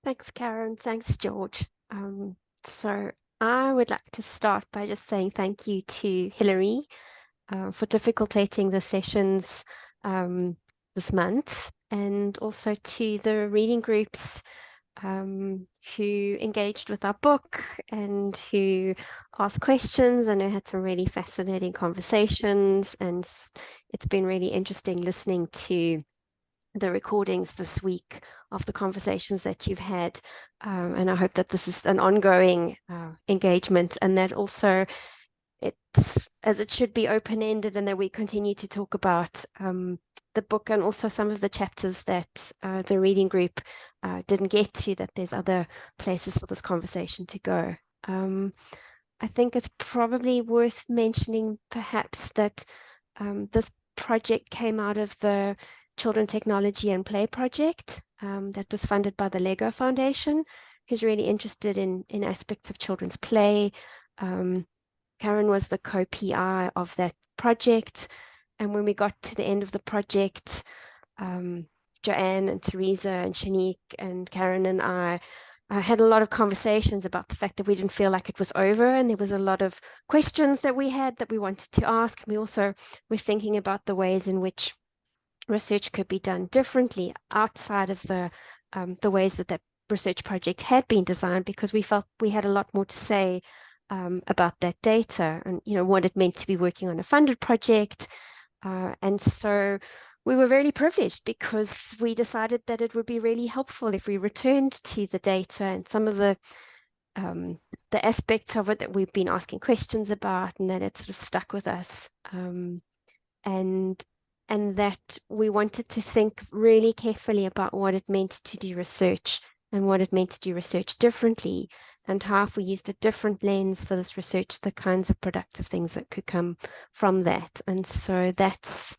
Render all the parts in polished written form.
Thanks, Karen. Thanks, George. So I would like to start by just saying thank you to Hilary for difficultating the sessions this month, and also to the reading groups who engaged with our book and who asked questions. I know had some really fascinating conversations, and it's been really interesting listening to the recordings this week of the conversations that you've had. And I hope that this is an ongoing engagement, and that also it's as it should be open-ended, and that we continue to talk about the book and also some of the chapters that the reading group didn't get to, that there's other places for this conversation to go. I think it's probably worth mentioning perhaps that this project came out of the Children Technology and Play project that was funded by the Lego Foundation, who's really interested in aspects of children's play. Karin was the co-PI of that project. And when we got to the end of the project, Joanne and Theresa and Shanique and Karin and I had a lot of conversations about the fact that we didn't feel like it was over, and there was a lot of questions that we had that we wanted to ask. And we also were thinking about the ways in which research could be done differently outside of the ways that research project had been designed, because we felt we had a lot more to say about that data and, what it meant to be working on a funded project. And so we were really privileged, because we decided that it would be really helpful if we returned to the data and some of the aspects of it that we've been asking questions about, and that it sort of stuck with us. And that we wanted to think really carefully about what it meant to do research, and what it meant to do research differently, and how, if we used a different lens for this research, the kinds of productive things that could come from that. And so that's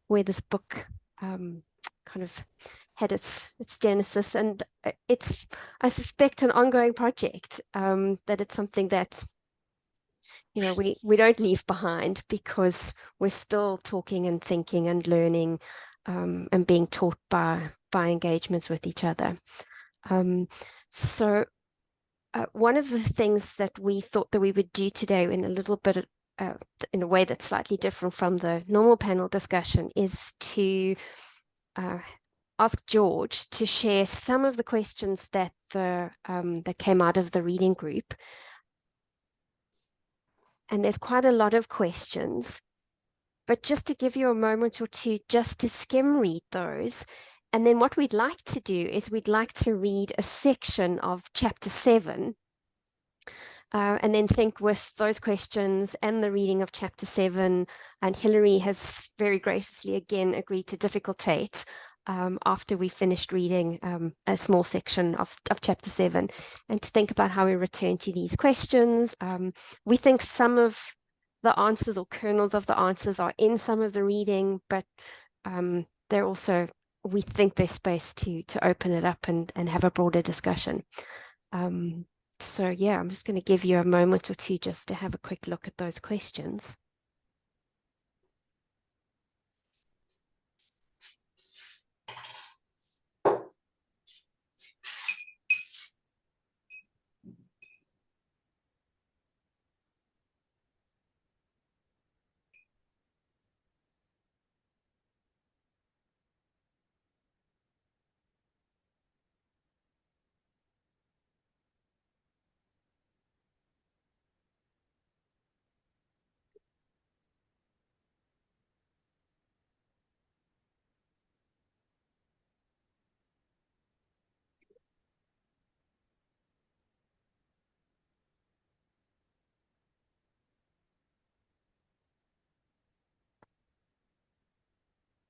where this book kind of had its genesis, and it's, I suspect, an ongoing project, that it's something that we don't leave behind, because we're still talking and thinking and learning and being taught by engagements with each other. So one of the things that we thought that we would do today, in a little bit in a way that's slightly different from the normal panel discussion, is to ask George to share some of the questions that that came out of the reading group. And there's quite a lot of questions, but just to give you a moment or two just to skim read those. And then what we'd like to do is we'd like to read a section of chapter 7, and then think with those questions and the reading of chapter 7. And Hilary has very graciously again agreed to difficultate after we finished reading a small section of chapter 7, and to think about how we return to these questions. We think some of the answers, or kernels of the answers, are in some of the reading, but they're also, we think there's space to open it up and have a broader discussion. So yeah, I'm just going to give you a moment or two just to have a quick look at those questions.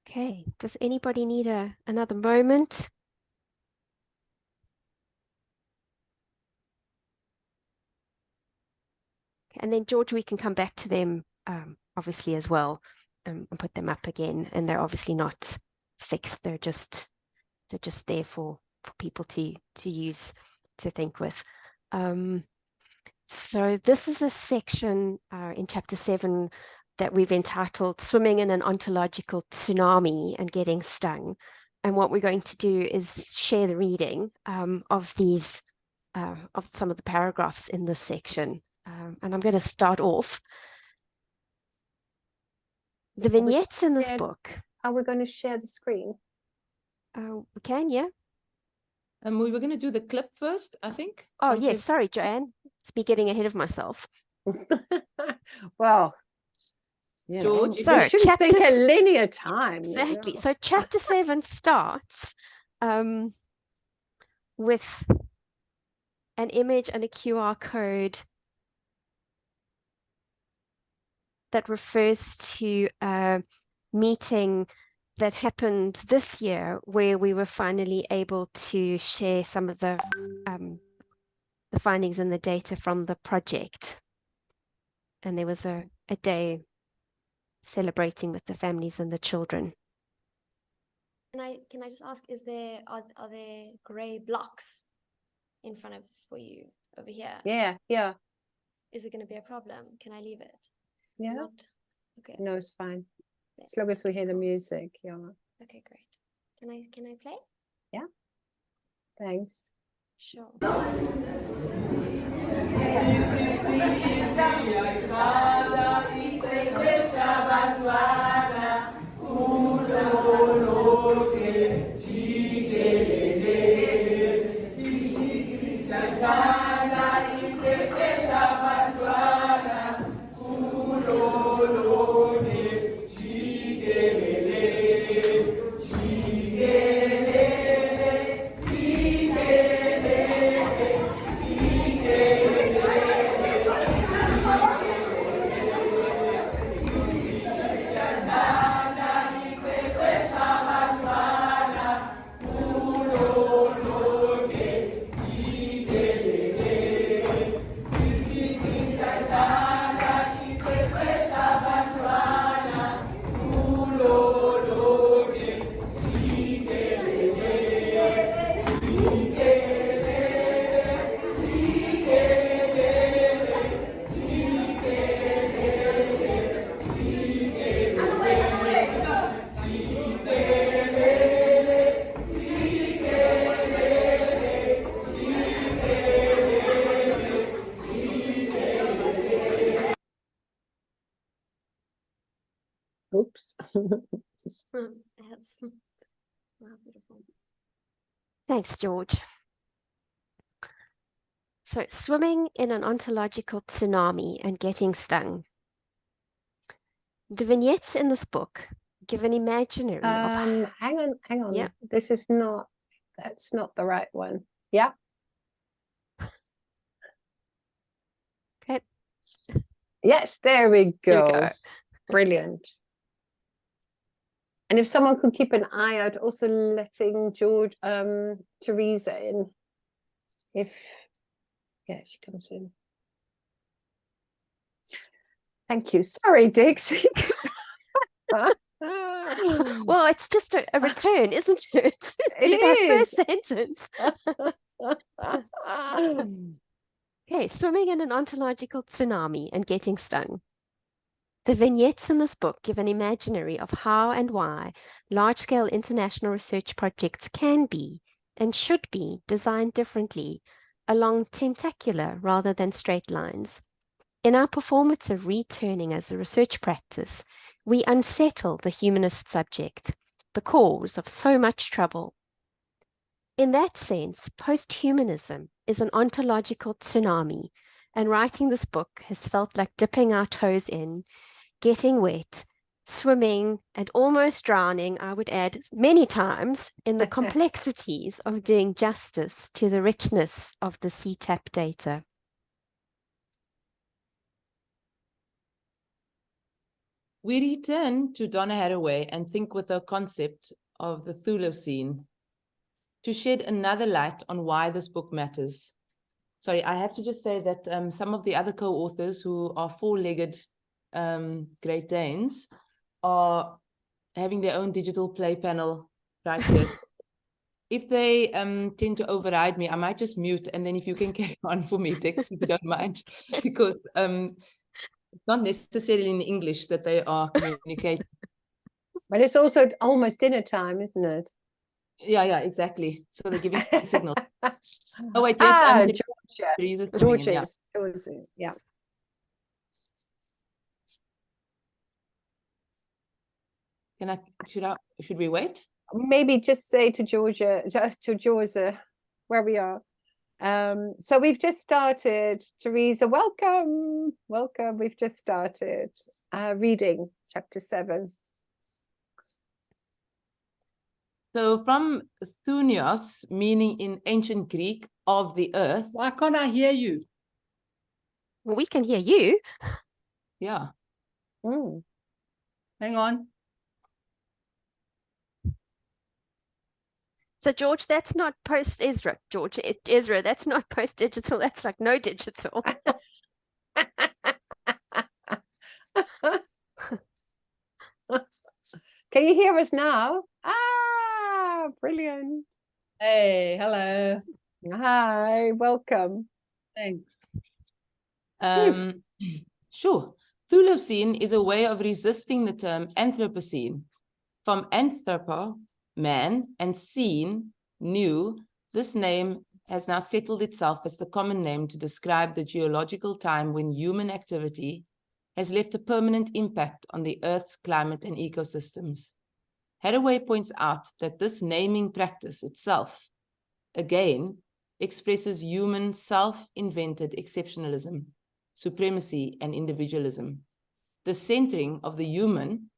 Okay, does anybody need another moment? And then George, we can come back to them obviously as well, and put them up again. And they're obviously not fixed. They're just there for people to use, to think with. So this is a section in chapter 7 that we've entitled "Swimming in an Ontological Tsunami and Getting Stung." And what we're going to do is share the reading of these, of some of the paragraphs in this section. And I'm going to start off. The vignettes in this book. Are we going to share the screen? We can, yeah. We were going to do the clip first, I think. Oh, yes. Sorry, Joanne. It's me getting ahead of myself. Well, George, so we shouldn't think a linear time. Exactly. You know? So chapter 7 starts with an image and a QR code that refers to a meeting that happened this year where we were finally able to share some of the findings and the data from the project. And there was a day celebrating with the families and the children. Can I just ask, are there gray blocks in front of for you over here? Yeah. Is it going to be a problem? Can I leave it? Yeah. Not? Okay. No, it's fine. As long as we hear the music, yeah. Okay, great. Can I play? Yeah. Thanks. Sure. Oops. Wow, beautiful. Thanks, George. So, swimming in an ontological tsunami and getting stung. The vignettes in this book give an imaginary of... Hang on. Yeah. That's not the right one. Yeah. Okay. Yes, there we go. There we go. Brilliant. And if someone could keep an eye out, also letting Theresa in. Yeah, she comes in. Thank you. Sorry, Dix. Well, it's just a return, isn't it? It is. First sentence. Okay, swimming in an ontological tsunami and getting stung. The vignettes in this book give an imaginary of how and why large-scale international research projects can be and should be designed differently along tentacular rather than straight lines. In our performative returning as a research practice, we unsettle the humanist subject, the cause of so much trouble. In that sense, posthumanism is an ontological tsunami, and writing this book has felt like dipping our toes in, getting wet, swimming, and almost drowning, I would add, many times in the complexities of doing justice to the richness of the CTAP data. We return to Donna Haraway and think with her concept of the Thulocene to shed another light on why this book matters. Sorry, I have to just say that some of the other co-authors who are four-legged Great Danes are having their own digital play panel right here. If they tend to override me, I might just mute, and then if you can carry on for me, Dix, if you don't mind, because it's not necessarily in English that they are communicating. But it's also almost dinner time, isn't it? Yeah, exactly. So they're giving signals. Oh, wait, Giorza. Theresa's coming in, yeah. Giorza, yeah. Should we wait? Maybe just say to Giorza where we are. So we've just started, Theresa, welcome. We've just started reading chapter 7. So from thunios, meaning in ancient Greek, of the earth. Why can't I hear you? Well, we can hear you. Yeah. Hang on. So, George, that's not post-Ezra, George. Ezra, that's not post-digital. That's like no digital. Can you hear us now? Ah, brilliant. Hey, hello. Hi, welcome. Thanks. Sure. Thulocene is a way of resisting the term Anthropocene. From anthropo, man, and scene, new, this name has now settled itself as the common name to describe the geological time when human activity has left a permanent impact on the Earth's climate and ecosystems. Haraway points out that this naming practice itself, again, expresses human self-invented exceptionalism, supremacy, and individualism. The centering of the human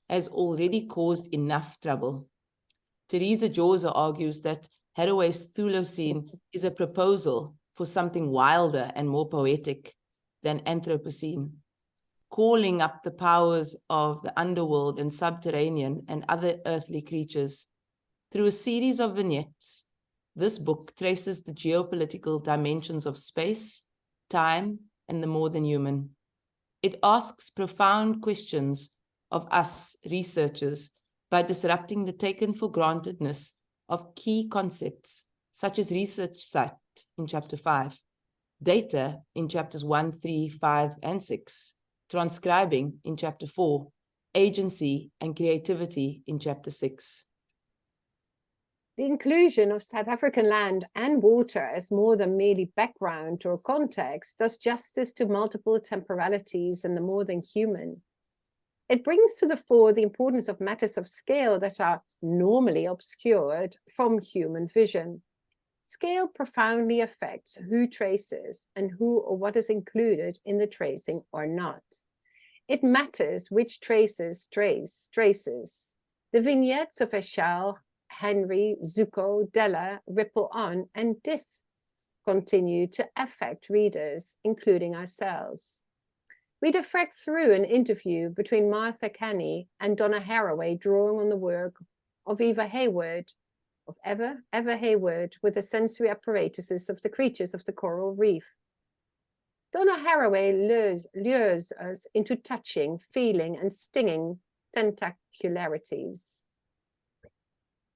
has already caused enough trouble. Theresa Giorza argues that Haraway's Thulocene is a proposal for something wilder and more poetic than Anthropocene, calling up the powers of the underworld and subterranean and other earthly creatures. Through a series of vignettes, this book traces the geopolitical dimensions of space, time, and the more than human. It asks profound questions of us researchers by disrupting the taken for grantedness of key concepts such as research site in chapter 5, data in chapters 1, 3, 5, and 6, transcribing in chapter 4, agency and creativity in chapter 6. The inclusion of South African land and water as more than merely background or context does justice to multiple temporalities and the more than human. It brings to the fore the importance of matters of scale that are normally obscured from human vision. Scale profoundly affects who traces and who or what is included in the tracing or not. It matters which traces traces. The vignettes of Eshal, Henry, Zuko, Della ripple on and continue to affect readers, including ourselves. We deflect through an interview between Martha Kenny and Donna Haraway, drawing on the work of Eva Hayward, of Eva Hayward, with the sensory apparatuses of the creatures of the coral reef. Donna Haraway lures us into touching, feeling, and stinging tentacularities.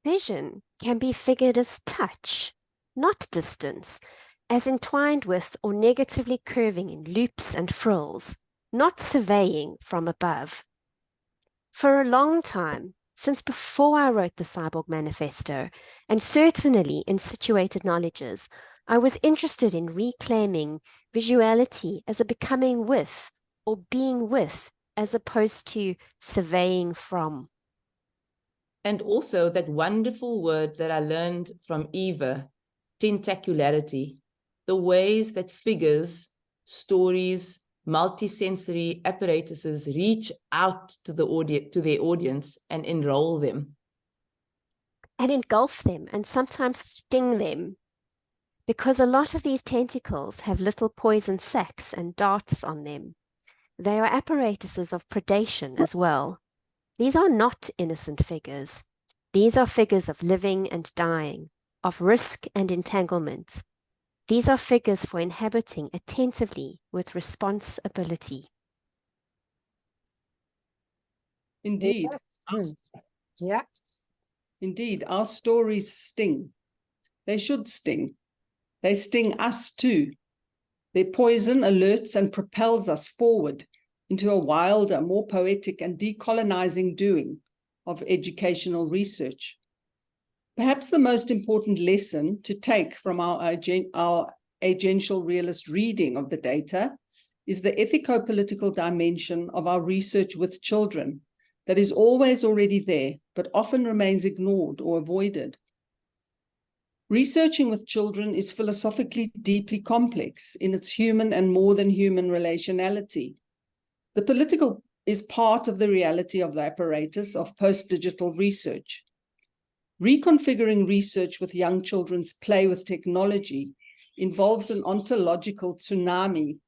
Vision can be figured as touch, not distance, as entwined with or negatively curving in loops and frills, not surveying from above. For a long time, since before I wrote the Cyborg Manifesto, and certainly in situated knowledges, I was interested in reclaiming visuality as a becoming with or being with, as opposed to surveying from. And also that wonderful word that I learned from Eva, tentacularity, the ways that figures, stories, multisensory apparatuses reach out to their audience and enroll them. And engulf them and sometimes sting them, because a lot of these tentacles have little poison sacs and darts on them. They are apparatuses of predation as well. These are not innocent figures. These are figures of living and dying, of risk and entanglement. These are figures for inhabiting attentively with responsibility. Indeed. Yeah. Indeed, our stories sting. They should sting. They sting us too. Their poison alerts and propels us forward into a wilder, more poetic and decolonizing doing of educational research. Perhaps the most important lesson to take from our agential realist reading of the data is the ethico-political dimension of our research with children that is always already there, but often remains ignored or avoided. Researching with children is philosophically deeply complex in its human and more than human relationality. The political is part of the reality of the apparatus of post-digital research. Reconfiguring research with young children's play with technology involves an ontological tsunami.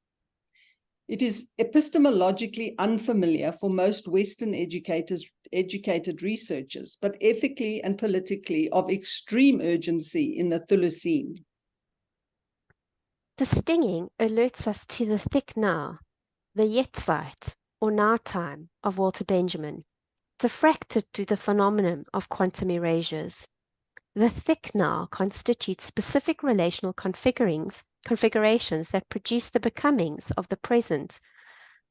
It is epistemologically unfamiliar for most Western educated researchers, but ethically and politically of extreme urgency in the Thulacine. The stinging alerts us to the thick now, the Jetztzeit, or now time, of Walter Benjamin, diffracted through the phenomenon of quantum erasures. The thick now constitutes specific relational configurations that produce the becomings of the present,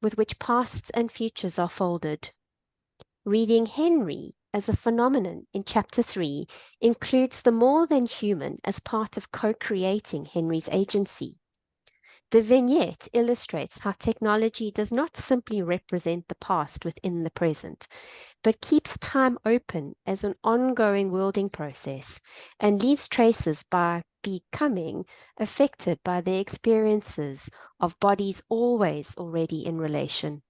with which pasts and futures are folded. Reading Henry as a phenomenon in chapter 3 includes the more than human as part of co-creating Henry's agency. The vignette illustrates how technology does not simply represent the past within the present, but keeps time open as an ongoing worlding process and leaves traces by becoming affected by the experiences of bodies always already in relation.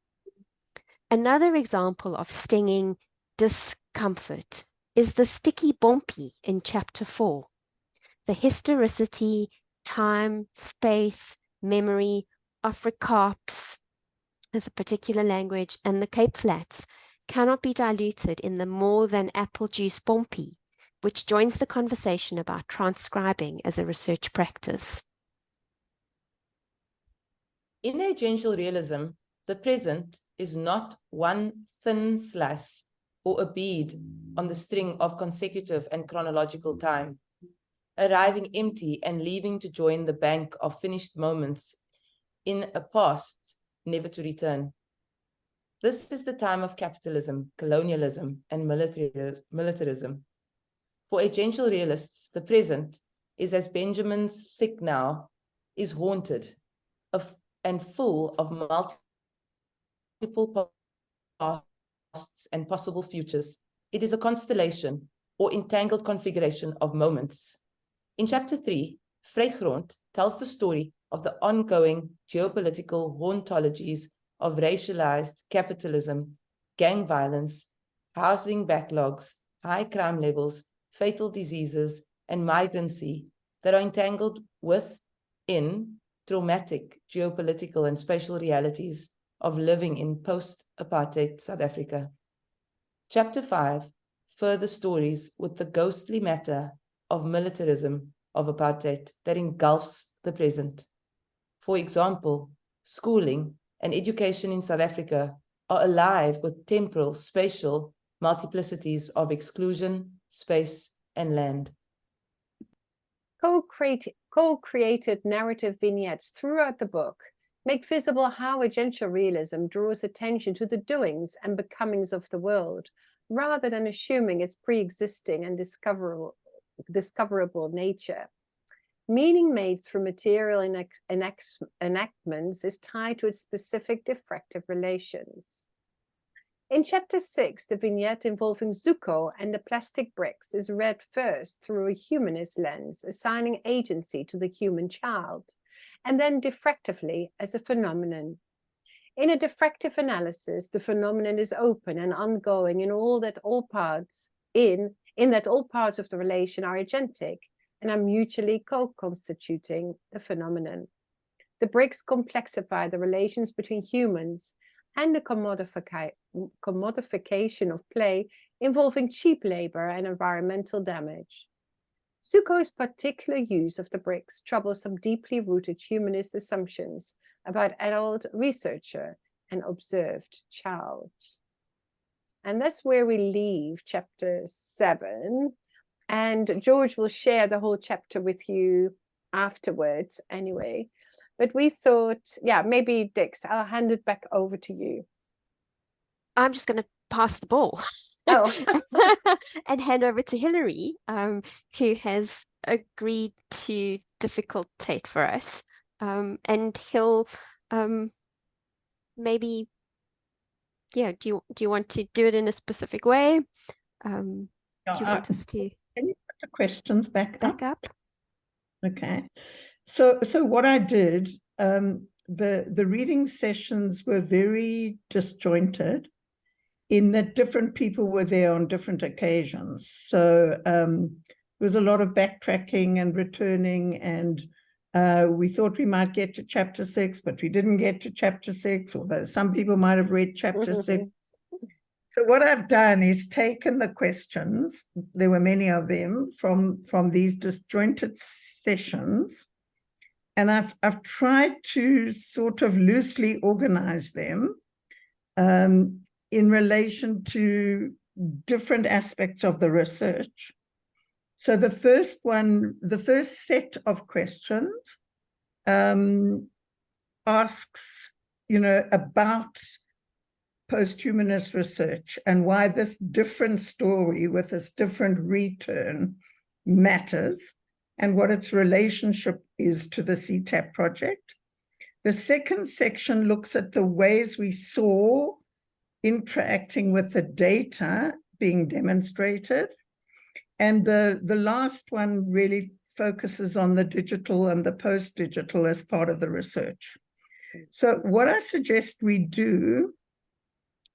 Another example of stinging discomfort is the sticky bumpy in chapter 4. The historicity, time, space, memory, Afrikaans as a particular language, and the Cape Flats cannot be diluted in the more than apple juice bumpy, which joins the conversation about transcribing as a research practice. In agential realism, the present is not one thin slice or a bead on the string of consecutive and chronological time, arriving empty and leaving to join the bank of finished moments in a past never to return. This is the time of capitalism, colonialism, and militarism. For agential realists, the present is as Benjamin's thick now is haunted and full of multiple pasts and possible futures. It is a constellation or entangled configuration of moments. In chapter 3, Vrygrond tells the story of the ongoing geopolitical hauntologies of racialized capitalism, gang violence, housing backlogs, high crime levels, fatal diseases, and migrancy that are entangled within traumatic geopolitical and spatial realities of living in post-apartheid South Africa. Chapter 5 further stories with the ghostly matter of militarism of apartheid that engulfs the present. For example, schooling and education in South Africa are alive with temporal, spatial multiplicities of exclusion, space, and land. Co-created narrative vignettes throughout the book make visible how agential realism draws attention to the doings and becomings of the world, rather than assuming its pre-existing and discoverable nature. Meaning made through material enactments is tied to its specific diffractive relations. In chapter 6, the vignette involving Zuko and the plastic bricks is read first through a humanist lens, assigning agency to the human child, and then diffractively as a phenomenon. In a diffractive analysis, the phenomenon is open and ongoing in that all parts of the relation are agentic and are mutually co-constituting the phenomenon. The bricks complexify the relations between humans and the commodification of play involving cheap labor and environmental damage. Zuko's particular use of the bricks troubles some deeply rooted humanist assumptions about adult researcher and observed child. And that's where we leave chapter 7. And George will share the whole chapter with you afterwards anyway. But we thought, yeah, maybe Dix, I'll hand it back over to you. I'm just going to pass the ball Oh. and hand over to Hilary, who has agreed to difficultate for us. And he'll maybe, yeah, do you want to do it in a specific way? Do you want us to Can you put the questions back up? Okay. So what I did, the reading sessions were very disjointed in that different people were there on different occasions. So there was a lot of backtracking and returning, and we thought we might get to chapter 6, but we didn't get to chapter 6, although some people might have read chapter 6. So what I've done is taken the questions, there were many of them, from these disjointed sessions, and I've tried to sort of loosely organize them in relation to different aspects of the research. So the first set of questions asks, about posthumanist research and why this different story with this different return matters and what its relationship is to the CTAP project. The second section looks at the ways we saw interacting with the data being demonstrated. And the last one really focuses on the digital and the post-digital as part of the research. So what I suggest we do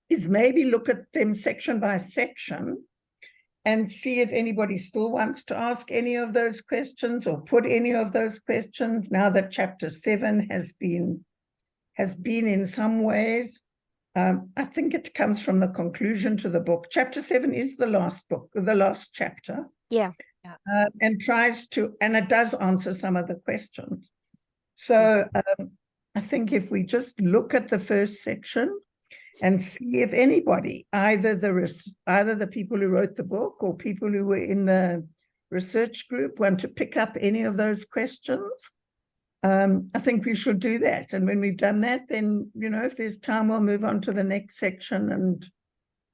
is maybe look at them section by section and see if anybody still wants to ask any of those questions or put any of those questions now that chapter 7 has been in some ways. I think it comes from the conclusion to the book. Chapter 7 is the last book, the last chapter. Yeah. And it does answer some of the questions. So I think if we just look at the first section and see if anybody, either the people who wrote the book or people who were in the research group, want to pick up any of those questions. I think we should do that. And when we've done that, then, if there's time, we'll move on to the next section and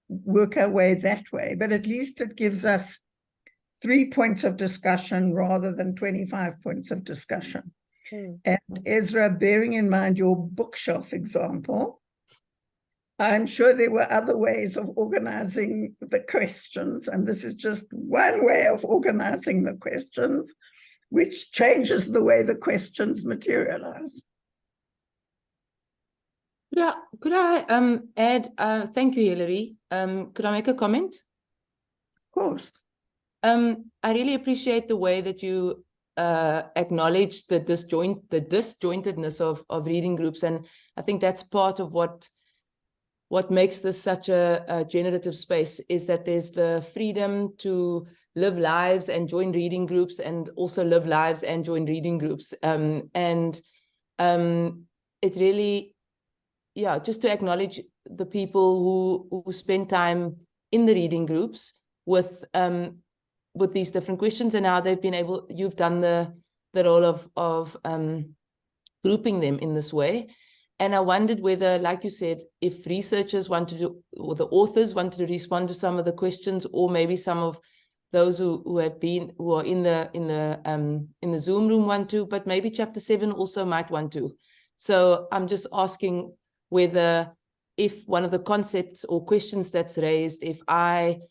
work our way that way. But at least it gives us 3 points of discussion rather than 25 points of discussion. And Ezra, bearing in mind your bookshelf example, I'm sure there were other ways of organizing the questions, and this is just one way of organizing the questions, which changes the way the questions materialize. Could I add, thank you, Hilary. Could I make a comment? Of course. I really appreciate the way that you acknowledge the disjointedness of reading groups, and I think that's part of what makes this such a generative space, is that there's the freedom to live lives and join reading groups, and also live lives and join reading groups. It really, just to acknowledge the people who spend time in the reading groups with these different questions, and how they've been able, you've done the role of grouping them in this way. And I wondered whether, like you said, if researchers wanted to, or the authors wanted to respond to some of the questions, or maybe some of those who are in the Zoom room want to, but maybe chapter 7 also might want to. So I'm just asking whether, if one of the concepts or questions that's raised, if I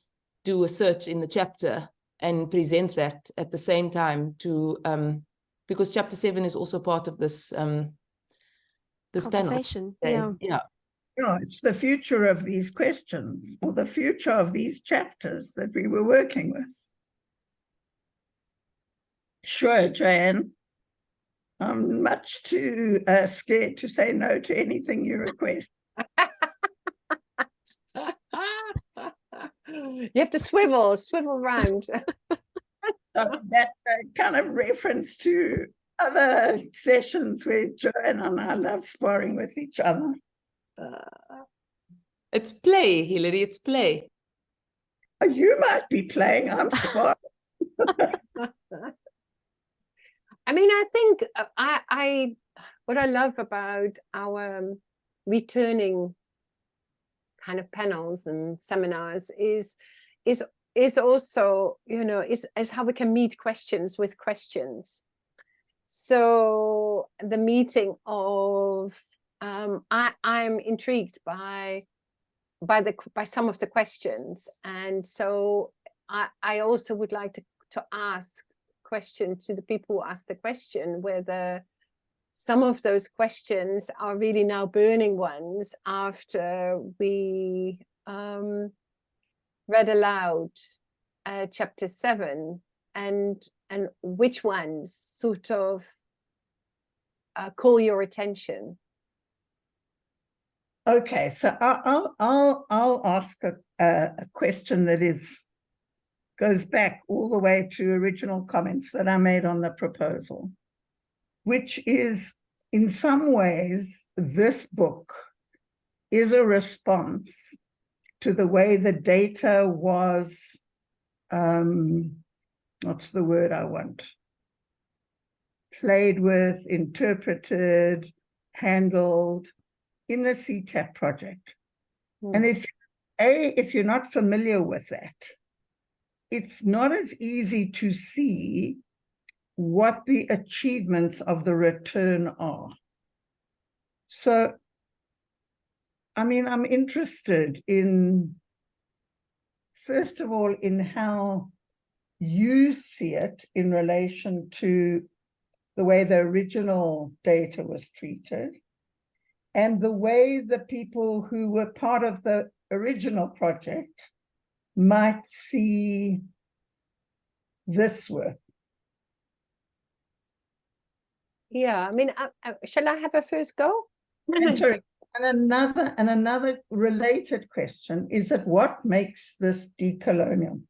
do a search in the chapter and present that at the same time to, because chapter 7 is also part of this this conversation. panel. Yeah. Yeah, it's the future of these questions, or the future of these chapters that we were working with. Sure, Joanne. I'm much too scared to say no to anything you request. You have to swivel around. That kind of reference to other sessions where Joanne and I love sparring with each other. It's play, Hilary, it's play. You might be playing, I'm sparring. I mean, I think what I love about our returning kind of panels and seminars is also, you know, is how we can meet questions with questions. So the meeting of I'm intrigued by some of the questions, and so I also would like to ask question to the people who ask the question whether some of those questions are really now burning ones after we read aloud chapter 7, and which ones sort of call your attention. Okay, so I'll ask a question that goes back all the way to original comments that I made on the proposal, which is, in some ways, this book is a response to the way the data was, what's the word I want? Played with, interpreted, handled in the CTAP project. And if you're not familiar with that, it's not as easy to see what the achievements of the return are. So, I mean, I'm interested in, first of all, in how you see it in relation to the way the original data was treated, and the way the people who were part of the original project might see this work. Yeah, I mean, shall I have a first go? And sorry, and another related question is that what makes this decolonial?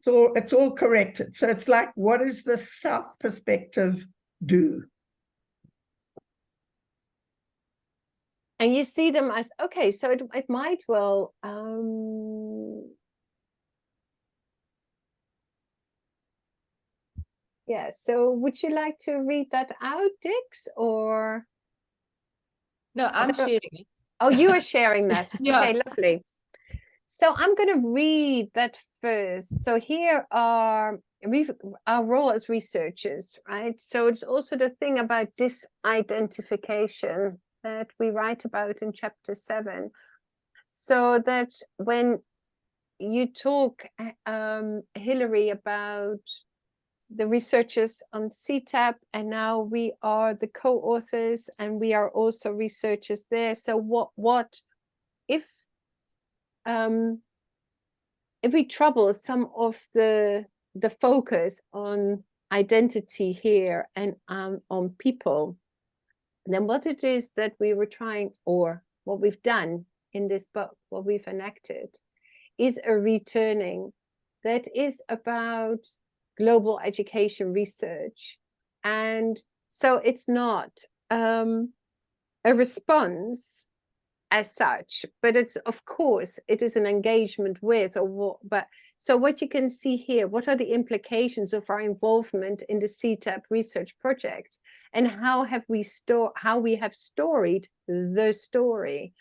So it's all corrected. So it's like, what does the South perspective do? And you see them as, okay, so it might well, yeah, so would you like to read that out, Dix, or? No, I'm sharing it. Oh, you are sharing that. Yeah. Okay, lovely. So I'm going to read that first. So here are our role as researchers, right? So it's also the thing about disidentification that we write about in chapter 7. So that when you talk, Hilary, about the researchers on CTAP, and now we are the co-authors, and we are also researchers there. So what if we trouble some of the focus on identity here and on people, then what it is that we were trying, or what we've done in this book, what we've enacted, is a returning that is about global education research. And so it's not a response as such, but it's, of course, it is an engagement with, or what, but so what you can see here, what are the implications of our involvement in the CTAP research project, and how we have storied the story.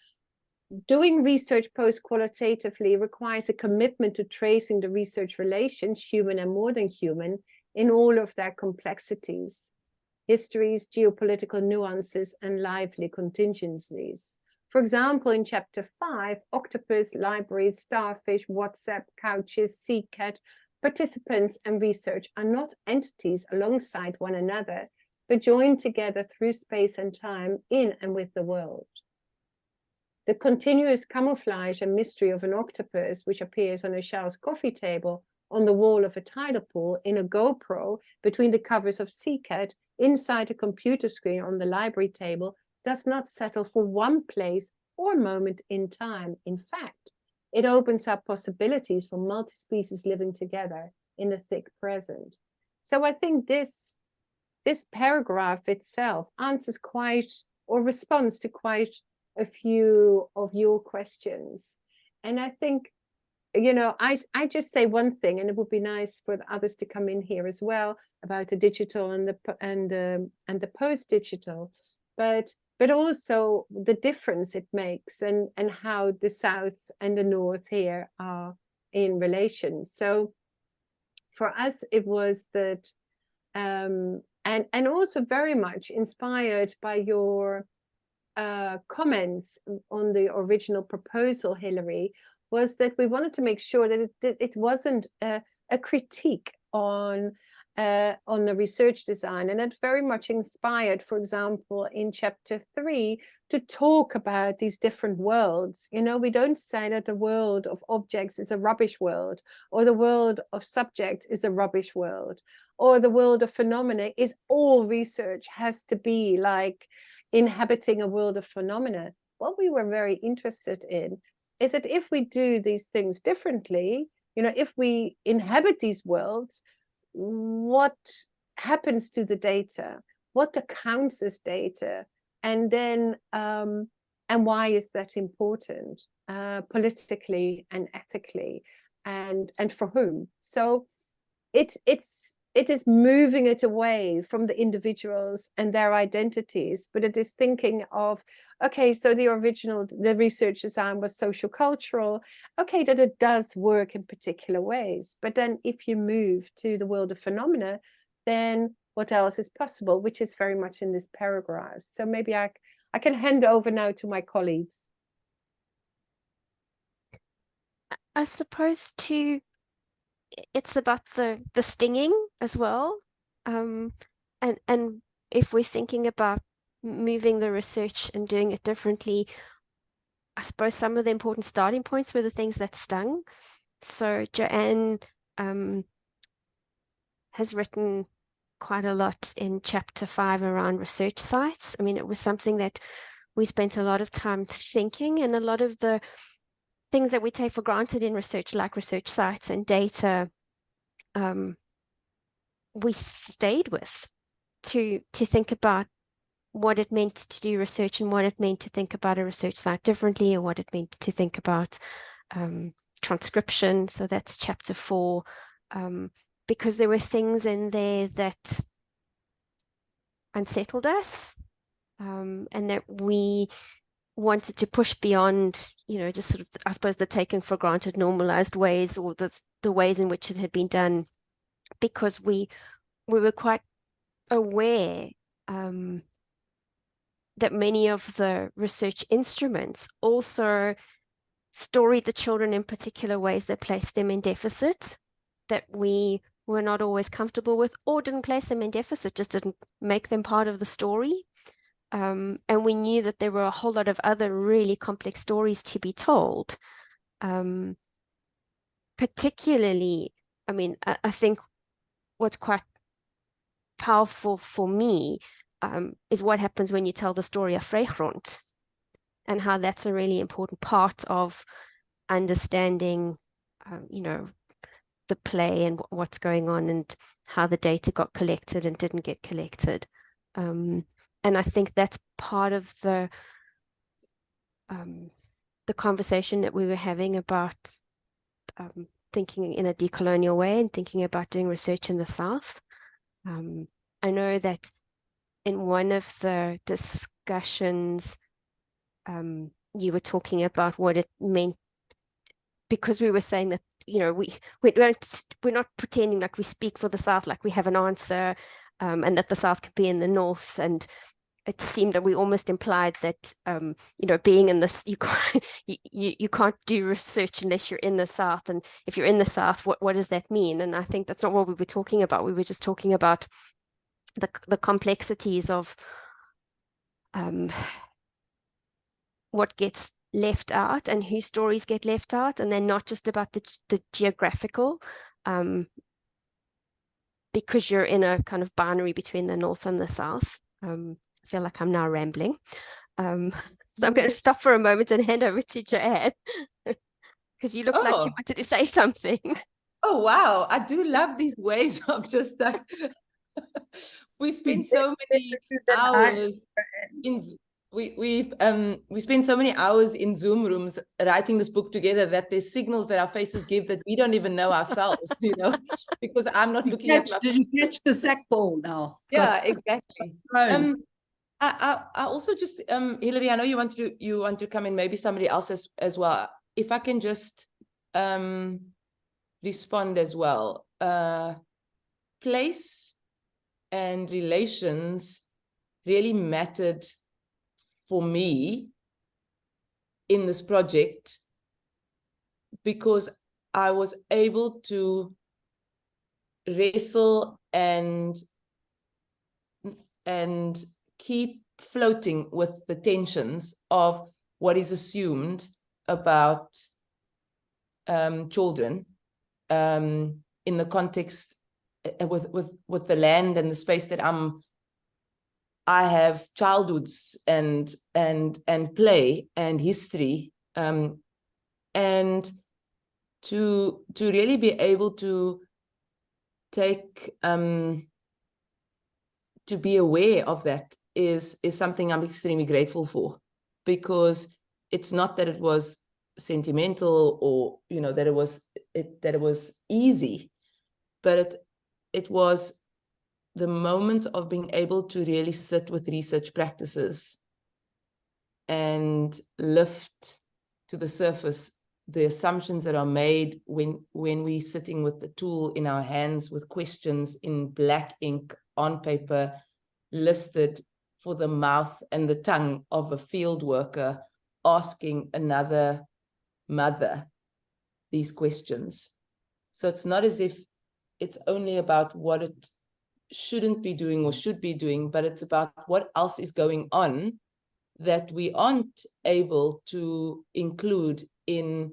Doing research post-qualitatively requires a commitment to tracing the research relations, human and more than human, in all of their complexities, histories, geopolitical nuances, and lively contingencies. For example, in chapter 5, octopus, libraries, starfish, WhatsApp, couches, CCAT, participants and research are not entities alongside one another, but joined together through space and time in and with the world. The continuous camouflage and mystery of an octopus, which appears on a shell's coffee table, on the wall of a tidal pool, in a GoPro, between the covers of CCAT, inside a computer screen on the library table, does not settle for one place or moment in time. In fact, it opens up possibilities for multi-species living together in the thick present. So I think this paragraph itself answers quite, or responds to quite a few of your questions. And I think, you know, I just say one thing, and it would be nice for the others to come in here as well, about the digital and the post-digital. But but also the difference it makes, and how the South and the North here are in relation. So for us, it was that, and also very much inspired by your comments on the original proposal, Hilary, was that we wanted to make sure that it wasn't a critique on the research design, and it very much inspired, for example, in chapter 3, to talk about these different worlds. You know, we don't say that the world of objects is a rubbish world, or the world of subjects is a rubbish world, or the world of phenomena is all research has to be like inhabiting a world of phenomena. What we were very interested in is that if we do these things differently, you know, if we inhabit these worlds, what happens to the data, what accounts as data, and then and why is that important politically and ethically, and for whom? So it is moving it away from the individuals and their identities, but it is thinking of, okay, so the research design was social cultural, okay, that it does work in particular ways, but then if you move to the world of phenomena, then what else is possible, which is very much in this paragraph. So maybe I can hand over now to my colleagues. I suppose too, it's about the stinging as well, and if we're thinking about moving the research and doing it differently, I suppose some of the important starting points were the things that stung. So Joanne has written quite a lot in chapter 5 around research sites. I mean, it was something that we spent a lot of time thinking, and a lot of the things that we take for granted in research, like research sites and data, we stayed with to think about what it meant to do research, and what it meant to think about a research site differently, and what it meant to think about transcription. So that's chapter 4, because there were things in there that unsettled us, and that we wanted to push beyond, you know, just sort of, I suppose, the taken for granted normalized ways, or the ways in which it had been done, because we were quite aware that many of the research instruments also storied the children in particular ways that placed them in deficit, that we were not always comfortable with, or didn't place them in deficit, just didn't make them part of the story. And we knew that there were a whole lot of other really complex stories to be told. Particularly, I mean, I think what's quite powerful for me is what happens when you tell the story of Vrygrond, and how that's a really important part of understanding, you know, the play and what's going on, and how the data got collected and didn't get collected. And I think that's part of the conversation that we were having about thinking in a decolonial way and thinking about doing research in the South. I know that in one of the discussions, you were talking about what it meant, because we were saying that, you know, we're not pretending like we speak for the South, like we have an answer, and that the South could be in the North. And it seemed that we almost implied that, you know, being in this, you can't do research unless you're in the South. And if you're in the South, what does that mean? And I think that's not what we were talking about. We were just talking about the complexities of what gets left out and whose stories get left out, and then not just about the geographical, because you're in a kind of binary between the North and the South. I feel like I'm now rambling, so I'm going to stop for a moment and hand over to Joanne, because you look like you wanted to say something. Oh wow, I do love these ways of just like we spend so many hours in we spend so many hours in Zoom rooms writing this book together that there's signals that our faces give that we don't even know ourselves, you know, because I'm not looking at my... Did you catch the sack ball now? Yeah, exactly. I also just Hilary, I know you want to come in, maybe somebody else as well. If I can just respond as well. Place and relations really mattered for me in this project, because I was able to wrestle and keep floating with the tensions of what is assumed about children in the context with the land and the space that I have childhoods and play and history, and to really be able to take to be aware of that is something I'm extremely grateful for, because it's not that it was sentimental or that it was easy, but it was the moment of being able to really sit with research practices and lift to the surface the assumptions that are made when we're sitting with the tool in our hands with questions in black ink on paper listed for the mouth and the tongue of a field worker asking another mother these questions. So it's not as if it's only about what it shouldn't be doing or should be doing, but it's about what else is going on that we aren't able to include in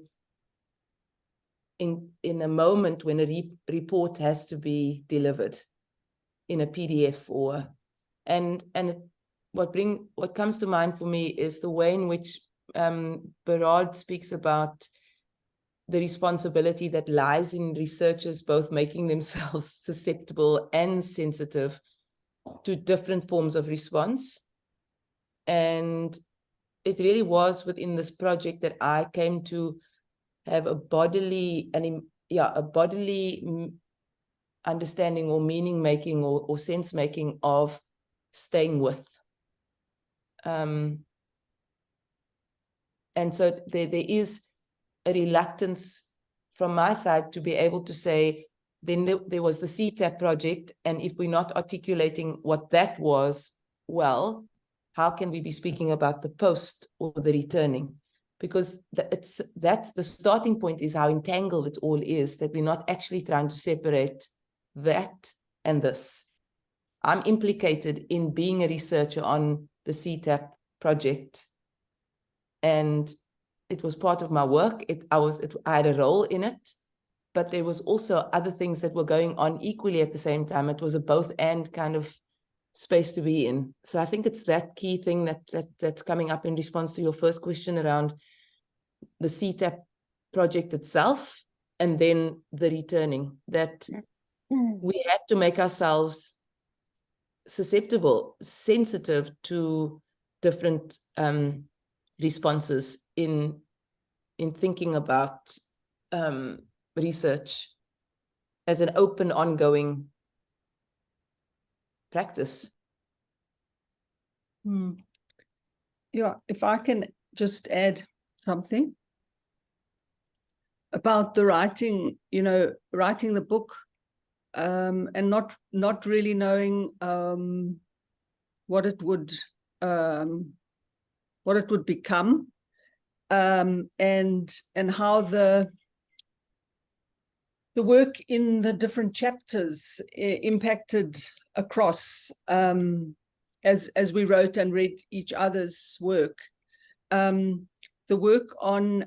a moment when a report has to be delivered in a PDF or what comes to mind for me is the way in which Berard speaks about the responsibility that lies in researchers both making themselves susceptible and sensitive to different forms of response. And it really was within this project that I came to have a bodily understanding or meaning making or sense making of staying with. And so there is a reluctance from my side to be able to say, then there was the CTAP project, and if we're not articulating what that was, well, how can we be speaking about the post or the returning? Because that's the starting point, is how entangled it all is, that we're not actually trying to separate that and this. I'm implicated in being a researcher on the CTAP project, and it was part of my work. I had a role in it, but there was also other things that were going on equally at the same time. It was a both and kind of space to be in. So I think it's that key thing that's coming up in response to your first question around the CTAP project itself, and then the returning, that we had to make ourselves susceptible, sensitive to different responses in thinking about research as an open, ongoing practice. Yeah, if I can just add something about the writing, writing the book, and not really knowing what it would become, and how the work in the different chapters impacted across, as we wrote and read each other's work. The work on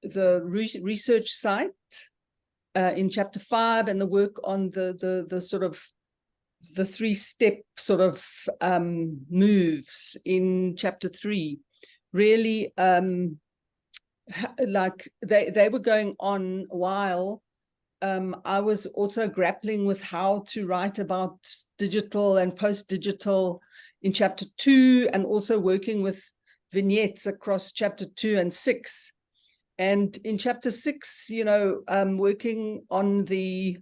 the research site in chapter 5, and the work on the sort of the 3-step sort of moves in chapter 3, really like they were going on while I was also grappling with how to write about digital and post-digital in chapter 2, and also working with vignettes across chapter 2 and 6. And in chapter 6, working on the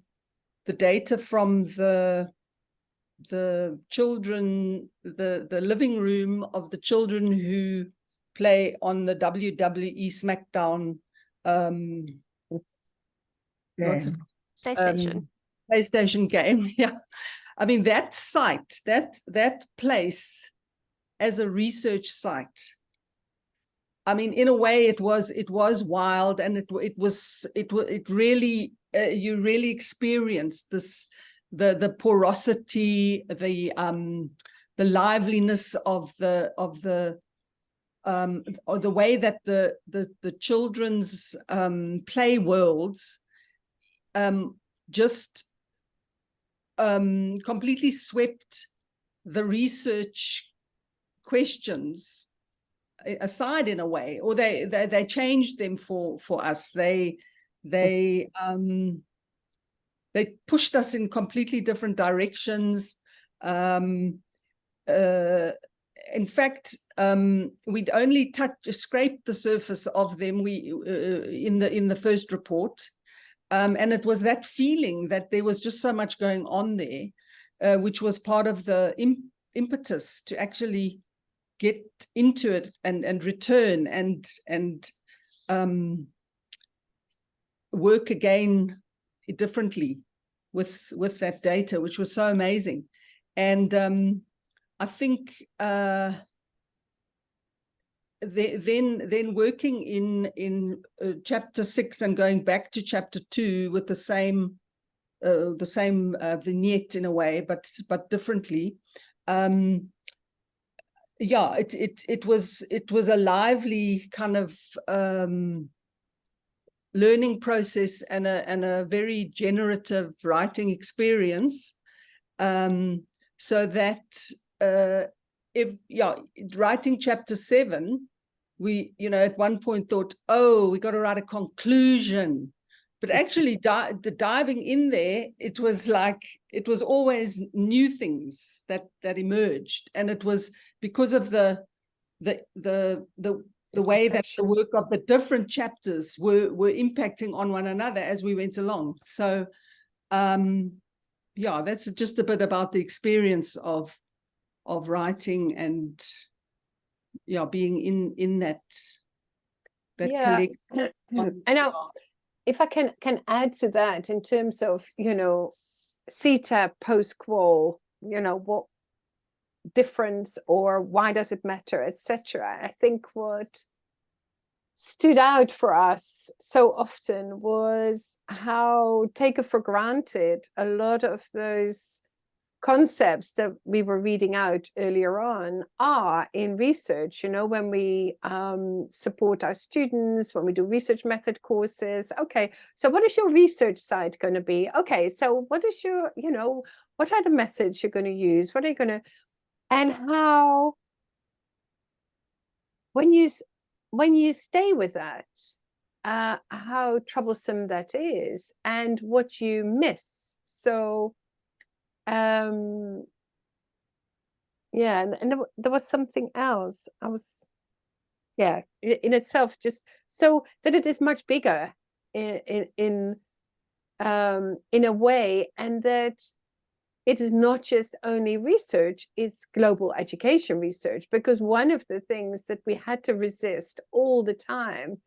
data from the children, the living room of the children who play on the WWE SmackDown what's it? PlayStation. PlayStation game. Yeah, I mean that site, that place as a research site. I mean, in a way, it was wild, and it really you really experienced this the porosity, the liveliness of the or the way that the children's play worlds just completely swept the research questions aside in a way, or they changed them for us. They pushed us in completely different directions. In fact, we'd only scraped the surface of them in the first report, and it was that feeling that there was just so much going on there, which was part of the impetus to actually get into it and return and work again differently with that data, which was so amazing. And I think then working in chapter 6 and going back to chapter 2 with the same vignette in a way, but differently. Yeah, it was a lively kind of learning process and a very generative writing experience. So that writing chapter 7, we at one point thought, oh, we got to write a conclusion. But actually, diving in there, it was always new things that emerged, and it was because of the way that the work of the different chapters were impacting on one another as we went along. So, yeah, that's just a bit about the experience of writing and being in that collection. I know. If I can add to that in terms of, CETA post-qual, what difference or why does it matter, etc. I think what stood out for us so often was how taken for granted a lot of those concepts that we were reading out earlier on are in research. When we support our students, when we do research method courses. Okay, so what is your research site going to be? Okay, so what is your, what are the methods you're going to use? What are you going to, and how, when you stay with that, how troublesome that is and what you miss. So and there was something else. In itself, just so that it is much bigger in a way, and that it is not just only research, it's global education research. Because one of the things that we had to resist all the time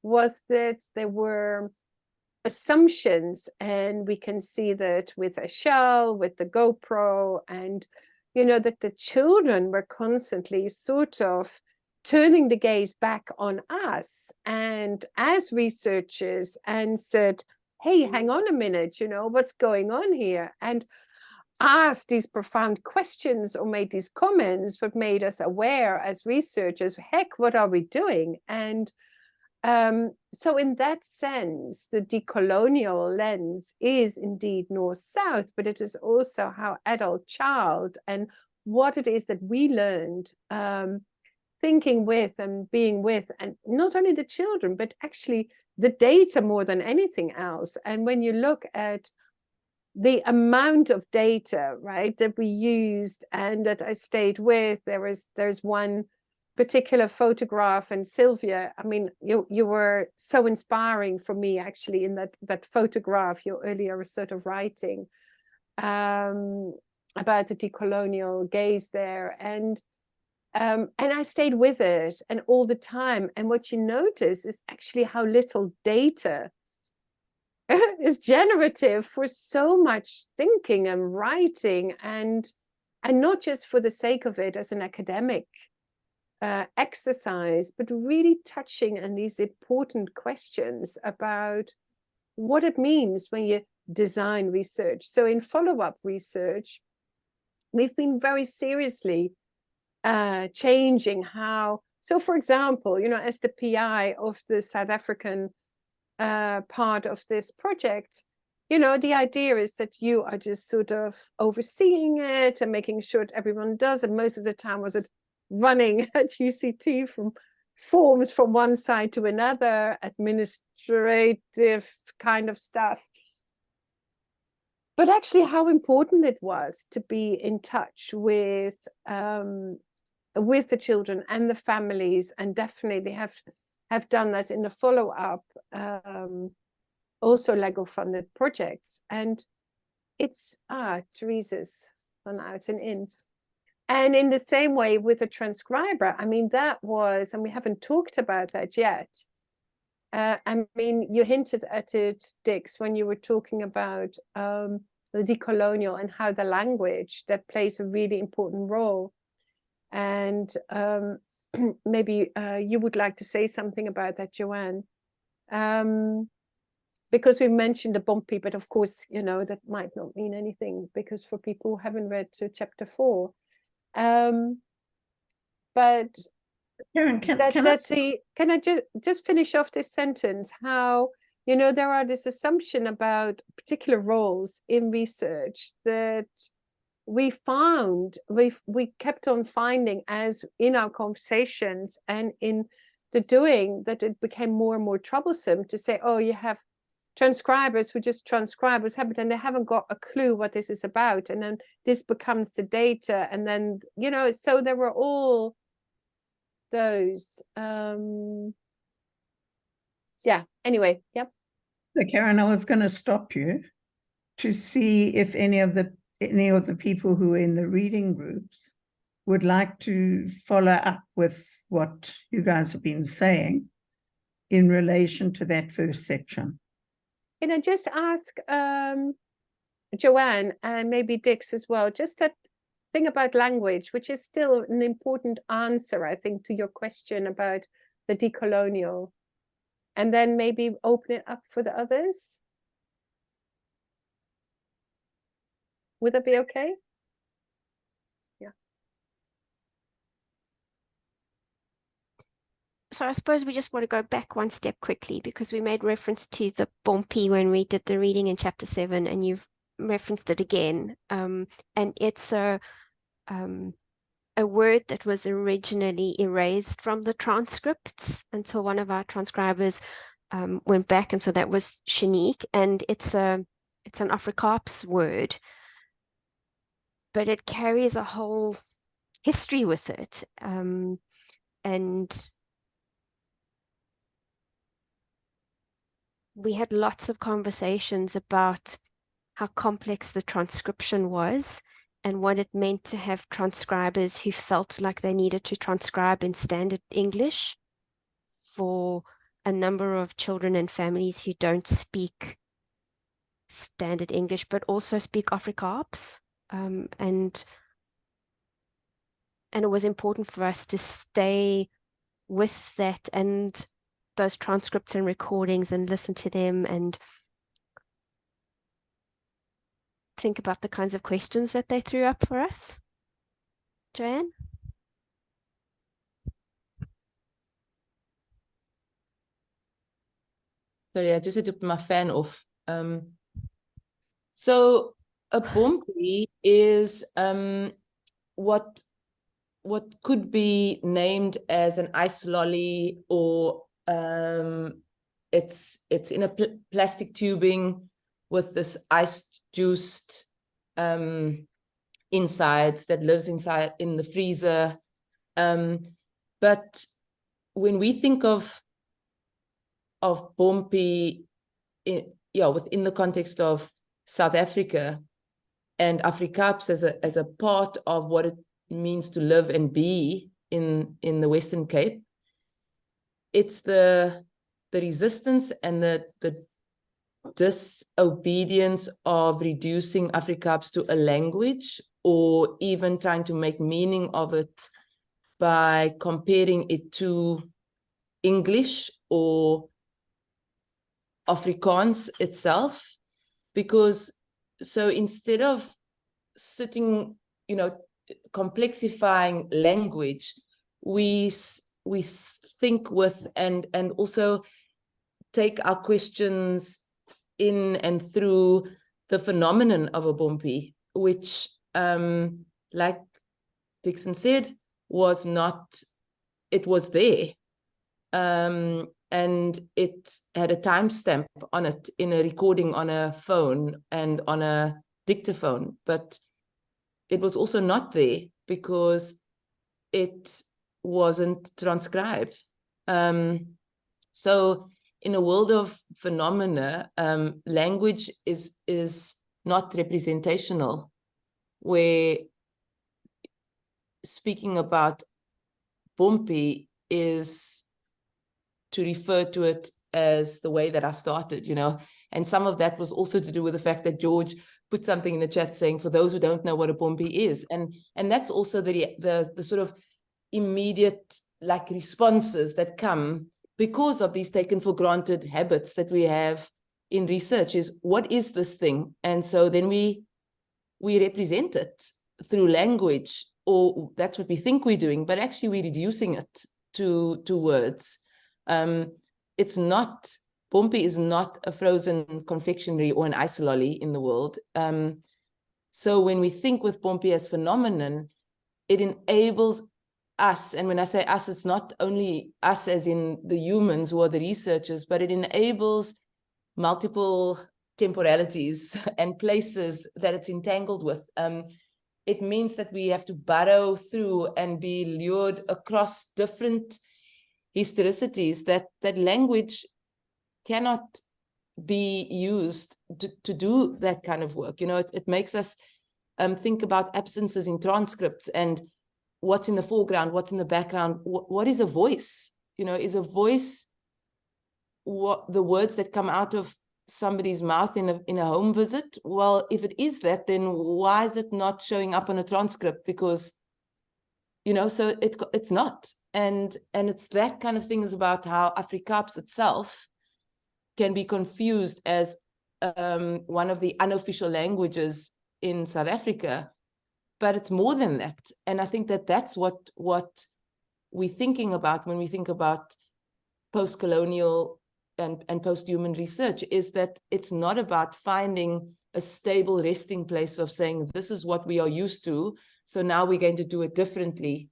was that there were assumptions, and we can see that with Ashell, with the GoPro, and that the children were constantly sort of turning the gaze back on us and as researchers and said, hey, hang on a minute, what's going on here, and asked these profound questions or made these comments, what made us aware as researchers, heck, what are we doing? And so in that sense, the decolonial lens is indeed north-south, but it is also how adult-child and what it is that we learned thinking with and being with, and not only the children, but actually the data more than anything else. And when you look at the amount of data, right, that we used and that I stayed with, there's one particular photograph, and Sylvia, I mean, you were so inspiring for me actually in that photograph, your earlier sort of writing, about the decolonial gaze there. And I stayed with it and all the time. And what you notice is actually how little data is generative for so much thinking and writing, and not just for the sake of it as an academic exercise, but really touching on these important questions about what it means when you design research. So in follow-up research, we've been very seriously changing how, so for example, you know, as the PI of the South African part of this project, you know, the idea is that you are just sort of overseeing it and making sure that everyone does, and most of the time was it running at UCT from forms from one side to another, administrative kind of stuff. But actually how important it was to be in touch with the children and the families, and definitely have done that in the follow-up, also LEGO funded projects. And it's Theresa's gone out and in. And in the same way with the transcriber, I mean, that was, and we haven't talked about that yet. I mean, you hinted at it, Dix, when you were talking about the decolonial and how the language that plays a really important role. And maybe you would like to say something about that, Joanne. Because we mentioned the Bumpy, but of course, you know, that might not mean anything, because for people who haven't read chapter 4. But Kerryn, can I just finish off this sentence? How, you know, there are this assumption about particular roles in research that we kept on finding as in our conversations and in the doing, that it became more and more troublesome to say, oh, you have transcribers who just transcribe what's happened, and they haven't got a clue what this is about, and then this becomes the data, and then, you know, so there were all those yeah, anyway, yep. So Kerryn, I was going to stop you to see if any of the people who are in the reading groups would like to follow up with what you guys have been saying in relation to that first section. Can I just ask Joanne and maybe Dix as well, just that thing about language, which is still an important answer, I think, to your question about the decolonial, and then maybe open it up for the others. Would that be okay? Yeah. So I suppose we just want to go back one step quickly, because we made reference to the Bumpy when we did the reading in chapter 7, and you've referenced it again. And it's a word that was originally erased from the transcripts until one of our transcribers went back, and so that was Shanique, and it's an Afrikaans word, but it carries a whole history with it, and we had lots of conversations about how complex the transcription was and what it meant to have transcribers who felt like they needed to transcribe in standard English for a number of children and families who don't speak standard English, but also speak Afrikaans. And it was important for us to stay with that and those transcripts and recordings and listen to them and think about the kinds of questions that they threw up for us. Joanne? Sorry, I just had to put my fan off. So a Bumpy is what could be named as an ice lolly, or it's in a plastic tubing with this ice-juiced insides that lives inside in the freezer. But when we think of Bumpy, within the context of South Africa, and Afrikaans as a part of what it means to live and be in the Western Cape. It's the resistance and the disobedience of reducing Afrikaans to a language, or even trying to make meaning of it by comparing it to English or Afrikaans itself. Because so instead of sitting, complexifying language, we think with and also take our questions in and through the phenomenon of a Bompi, which, like Dixon said, was there. And it had a timestamp on it in a recording on a phone and on a dictaphone, but it was also not there because it wasn't transcribed. So in a world of phenomena, language is not representational, where speaking about Bompi is to refer to it as the way that I started, and some of that was also to do with the fact that George put something in the chat saying, for those who don't know what a Bompi is, and that's also the sort of immediate responses that come because of these taken for granted habits that we have in research, is what is this thing? And so then we represent it through language, or that's what we think we're doing, but actually we're reducing it to words. It's not, Bompi is not a frozen confectionery or an isololly in the world. So when we think with Bompi as phenomenon, it enables us, and when I say us, it's not only us as in the humans who are the researchers, but it enables multiple temporalities and places that it's entangled with. It means that we have to burrow through and be lured across different historicities that language cannot be used to do that kind of work. It makes us think about absences in transcripts and what's in the foreground, what's in the background. What is a voice? Is a voice what the words that come out of somebody's mouth in a home visit? Well, if it is that, then why is it not showing up on a transcript? Because so it's not, and it's that kind of thing is about how Afrikaans itself can be confused as one of the unofficial languages in South Africa, but it's more than that. And I think that that's what we're thinking about when we think about post-colonial and post-human research, is that it's not about finding a stable resting place of saying, this is what we are used to, so now we're going to do it differently.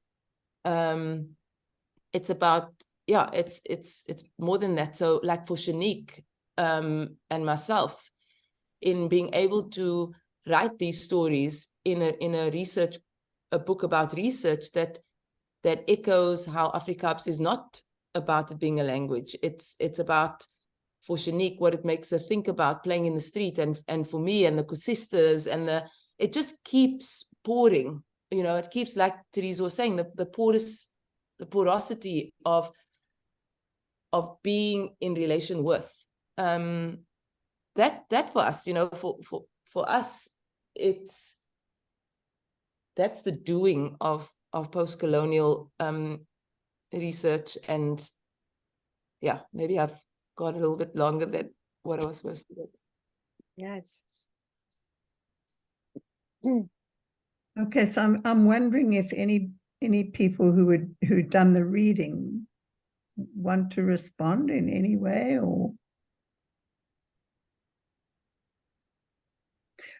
It's about, it's more than that. So like for Shanique and myself, in being able to write these stories in a book about research that echoes how Afrikaans is not about it being a language. It's about, for Shanique, what it makes her think about playing in the street, and for me and the Kusisters, and it just keeps pouring. It keeps, like Theresa was saying, the porosity of being in relation with. That for us, for us, that's the doing of post-colonial research. And yeah, maybe I've got a little bit longer than what I was supposed to get. Yeah, it's Okay, so I'm wondering if any people who'd done the reading want to respond in any way, or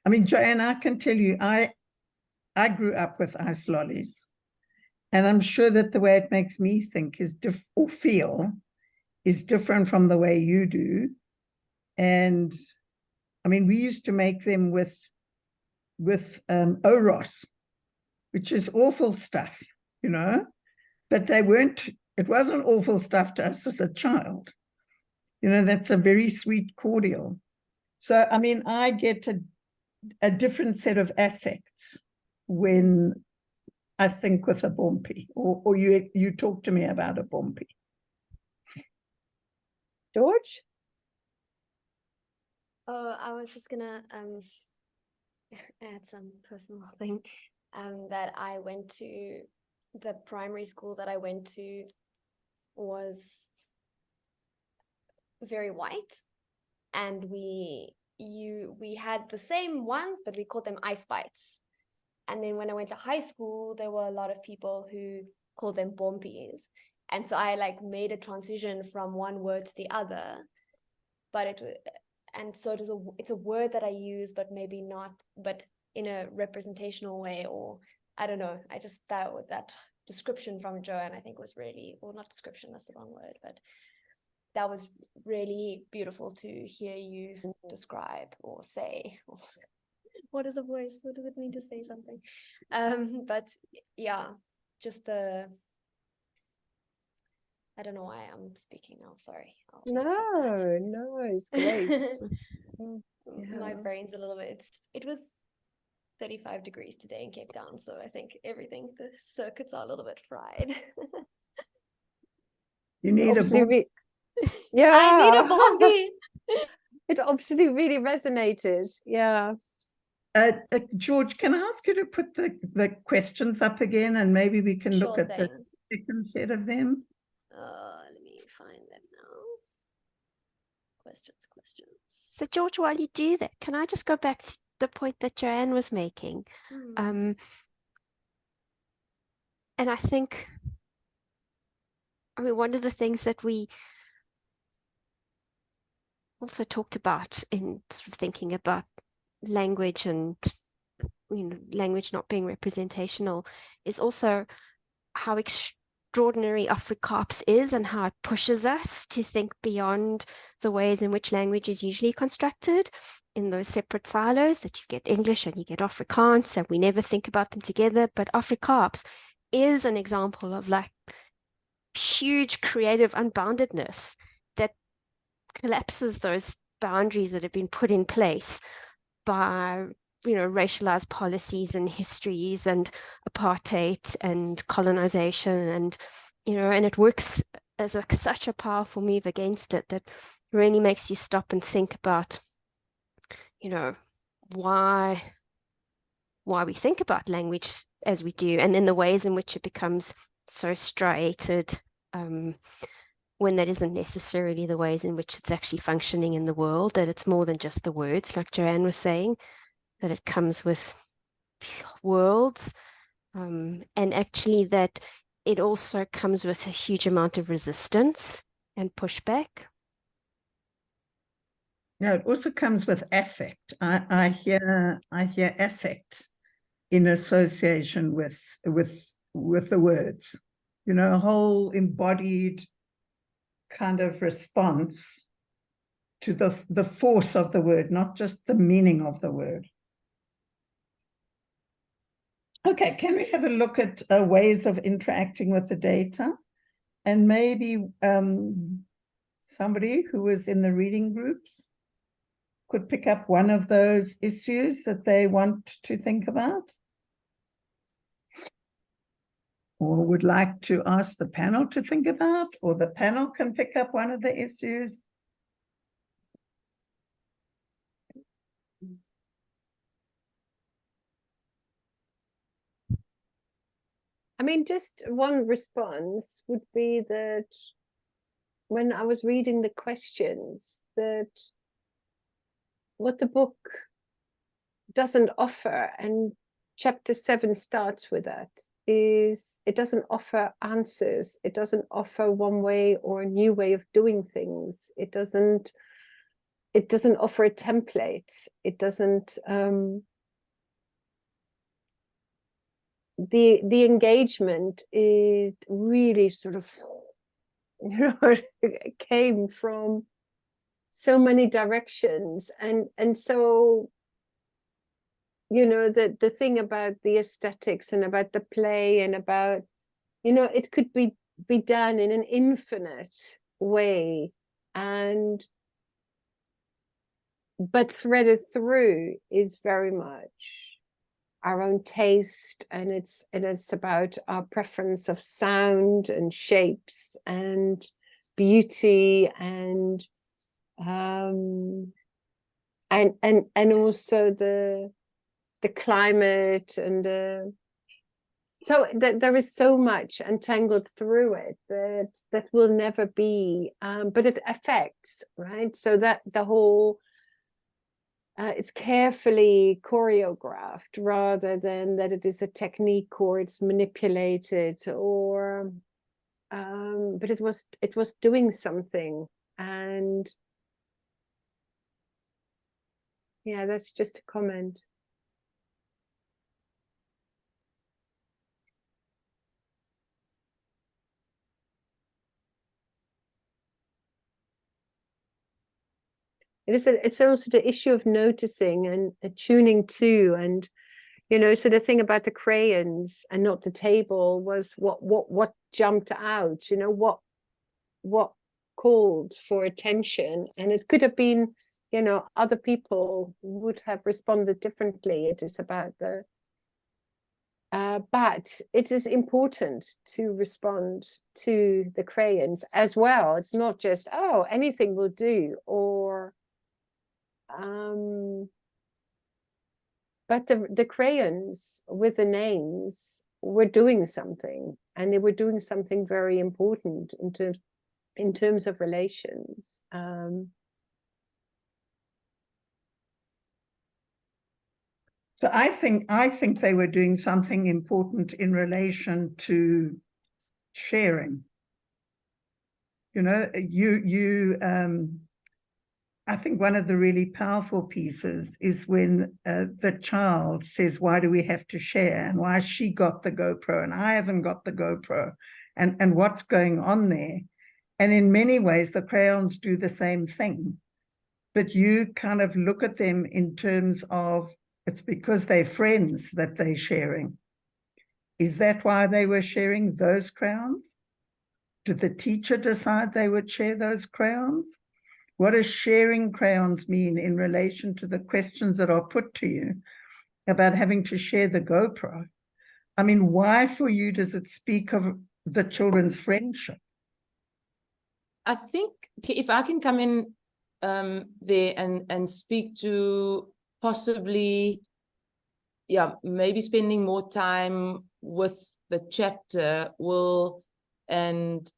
I mean, Joanne, I can tell you, I grew up with ice lollies, and I'm sure that the way it makes me think or feel is different from the way you do. And I mean, we used to make them with Oros, which is awful stuff, but it wasn't awful stuff to us as a child. That's a very sweet cordial. So, I mean, I get a different set of affects when I think with a bumpy, or you talk to me about a bumpy. George? Oh, I was just gonna add some personal thing that I went to, the primary school that I went to was very white, and we had the same ones, but we called them ice bites. And then when I went to high school, there were a lot of people who called them bompies, and so I like made a transition from one word to the other, but it's a word that I use, but maybe not, but in a representational way, or I don't know. I just that description from Joanne, I think, was really, well, not description, that's the wrong word, but that was really beautiful to hear you describe or say. What is a voice? What does it mean to say something? But yeah, just I don't know why I'm speaking now. Sorry. No, it's great. My brain's a little bit. It was 35 degrees today in Cape Town, so I think the circuits are a little bit fried. You need Obviously, yeah. I need a Bobby. It obviously really resonated. Yeah. George, can I ask you to put the questions up again, and maybe we can look at the second set of them? Let me find them now. Questions. So George, while you do that, can I just go back to the point that Joanne was making? And I think, one of the things that we also talked about in sort of thinking about language and language not being representational is also how extraordinary Afrikaans is, and how it pushes us to think beyond the ways in which language is usually constructed in those separate silos, that you get English and you get Afrikaans, and we never think about them together. But Afrikaans is an example of like huge creative unboundedness that collapses those boundaries that have been put in place by racialized policies and histories and apartheid and colonization, and and it works as such a powerful move against it that really makes you stop and think about why we think about language as we do, and then the ways in which it becomes so striated when that isn't necessarily the ways in which it's actually functioning in the world, that it's more than just the words, like Joanne was saying, that it comes with worlds, and actually that it also comes with a huge amount of resistance and pushback. No, it also comes with affect. I hear affect in association with the words, a whole embodied kind of response to the force of the word, not just the meaning of the word. Okay, can we have a look at ways of interacting with the data? And maybe somebody who is in the reading groups could pick up one of those issues that they want to think about, or would like to ask the panel to think about, or the panel can pick up one of the issues. I mean, just one response would be that when I was reading the questions, that what the book doesn't offer, and chapter 7 starts with that, is it doesn't offer answers. It doesn't offer one way or a new way of doing things. It doesn't offer a template. It doesn't the engagement, it really sort of came from so many directions, and so the thing about the aesthetics and about the play and about it could be done in an infinite way, and but threaded through is very much our own taste, and it's about our preference of sound and shapes and beauty and also the climate and so there is so much entangled through it that will never be, but it affects, right? So that the whole it's carefully choreographed rather than that it is a technique or it's manipulated or but it was doing something. And yeah, that's just a comment. It's also the issue of noticing and attuning to, and you know, so the thing about the crayons and not the table was what jumped out, you know, what called for attention. And it could have been, you know, other people would have responded differently. It is about the but it is important to respond to the crayons as well. It's not just, oh, anything will do, or but the crayons with the names were doing something, and they were doing something very important in terms of relations. So I think they were doing something important in relation to sharing. You know, I think one of the really powerful pieces is when the child says, why do we have to share? And why she got the GoPro and I haven't got the GoPro, and what's going on there. And in many ways, the crayons do the same thing. But you kind of look at them in terms of, it's because they're friends that they're sharing. Is that why they were sharing those crayons? Did the teacher decide they would share those crayons? What does sharing crayons mean in relation to the questions that are put to you about having to share the GoPro? I mean, why for you does it speak of the children's friendship? I think if I can come in there and speak to possibly, yeah, maybe spending more time with the chapter and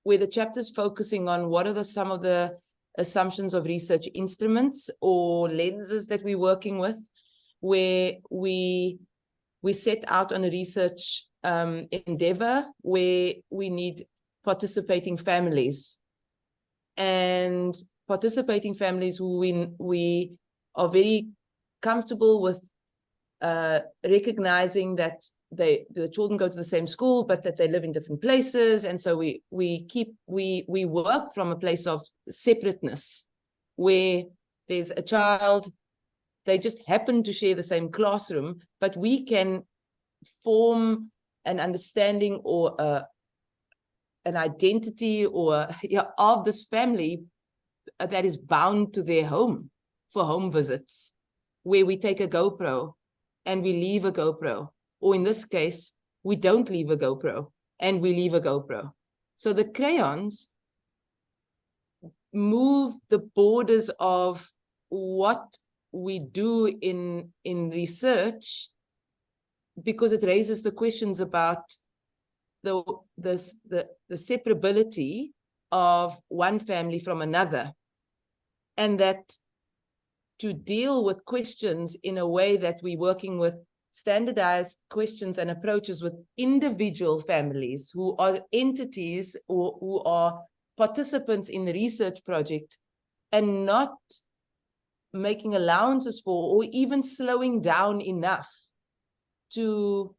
where the chapter's focusing on what are some of the assumptions of research instruments or lenses that we're working with, where we set out on a research endeavor where we need participating families, and participating families who we are very comfortable with recognizing that the children go to the same school, but that they live in different places. And so we work from a place of separateness, where there's a child, they just happen to share the same classroom, but we can form an understanding or an identity or of this family that is bound to their home for home visits, where we take a GoPro and we leave a GoPro. Or in this case, we don't leave a GoPro and we leave a GoPro. So the crayons move the borders of what we do in research, because it raises the questions about the separability of one family from another, and that to deal with questions in a way that we're working with standardized questions and approaches with individual families who are entities or who are participants in the research project, and not making allowances for or even slowing down enough to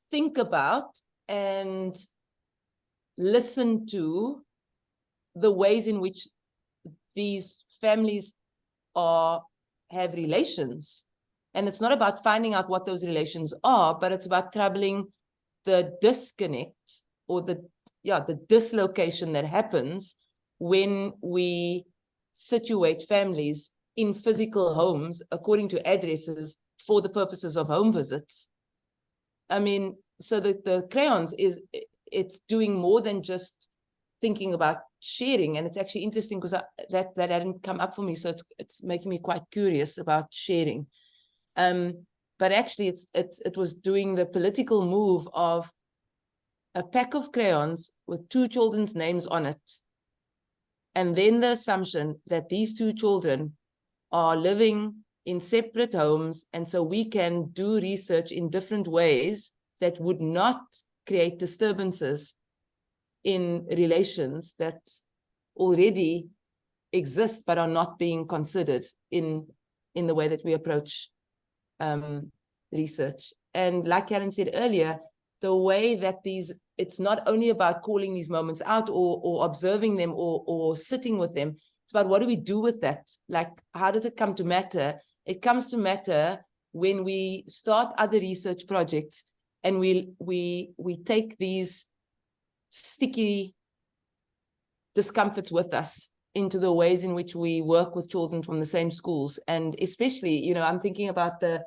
think about and listen to the ways in which these families have relations. And it's not about finding out what those relations are, but it's about troubling the disconnect or the dislocation that happens when we situate families in physical homes according to addresses for the purposes of home visits. I mean, so that the crayons it's doing more than just thinking about sharing. And it's actually interesting because that hadn't come up for me. So it's making me quite curious about sharing. But actually it was doing the political move of a pack of crayons with 2 children's names on it. And then the assumption that these 2 children are living in separate homes. And so we can do research in different ways that would not create disturbances in relations that already exist, but are not being considered in the way that we approach research. And like Karin said earlier, the way that it's not only about calling these moments out or observing them or sitting with them, it's about what do we do with that? Like, how does it come to matter? It comes to matter when we start other research projects and we take these sticky discomforts with us into the ways in which we work with children from the same schools. And especially, you know, I'm thinking about the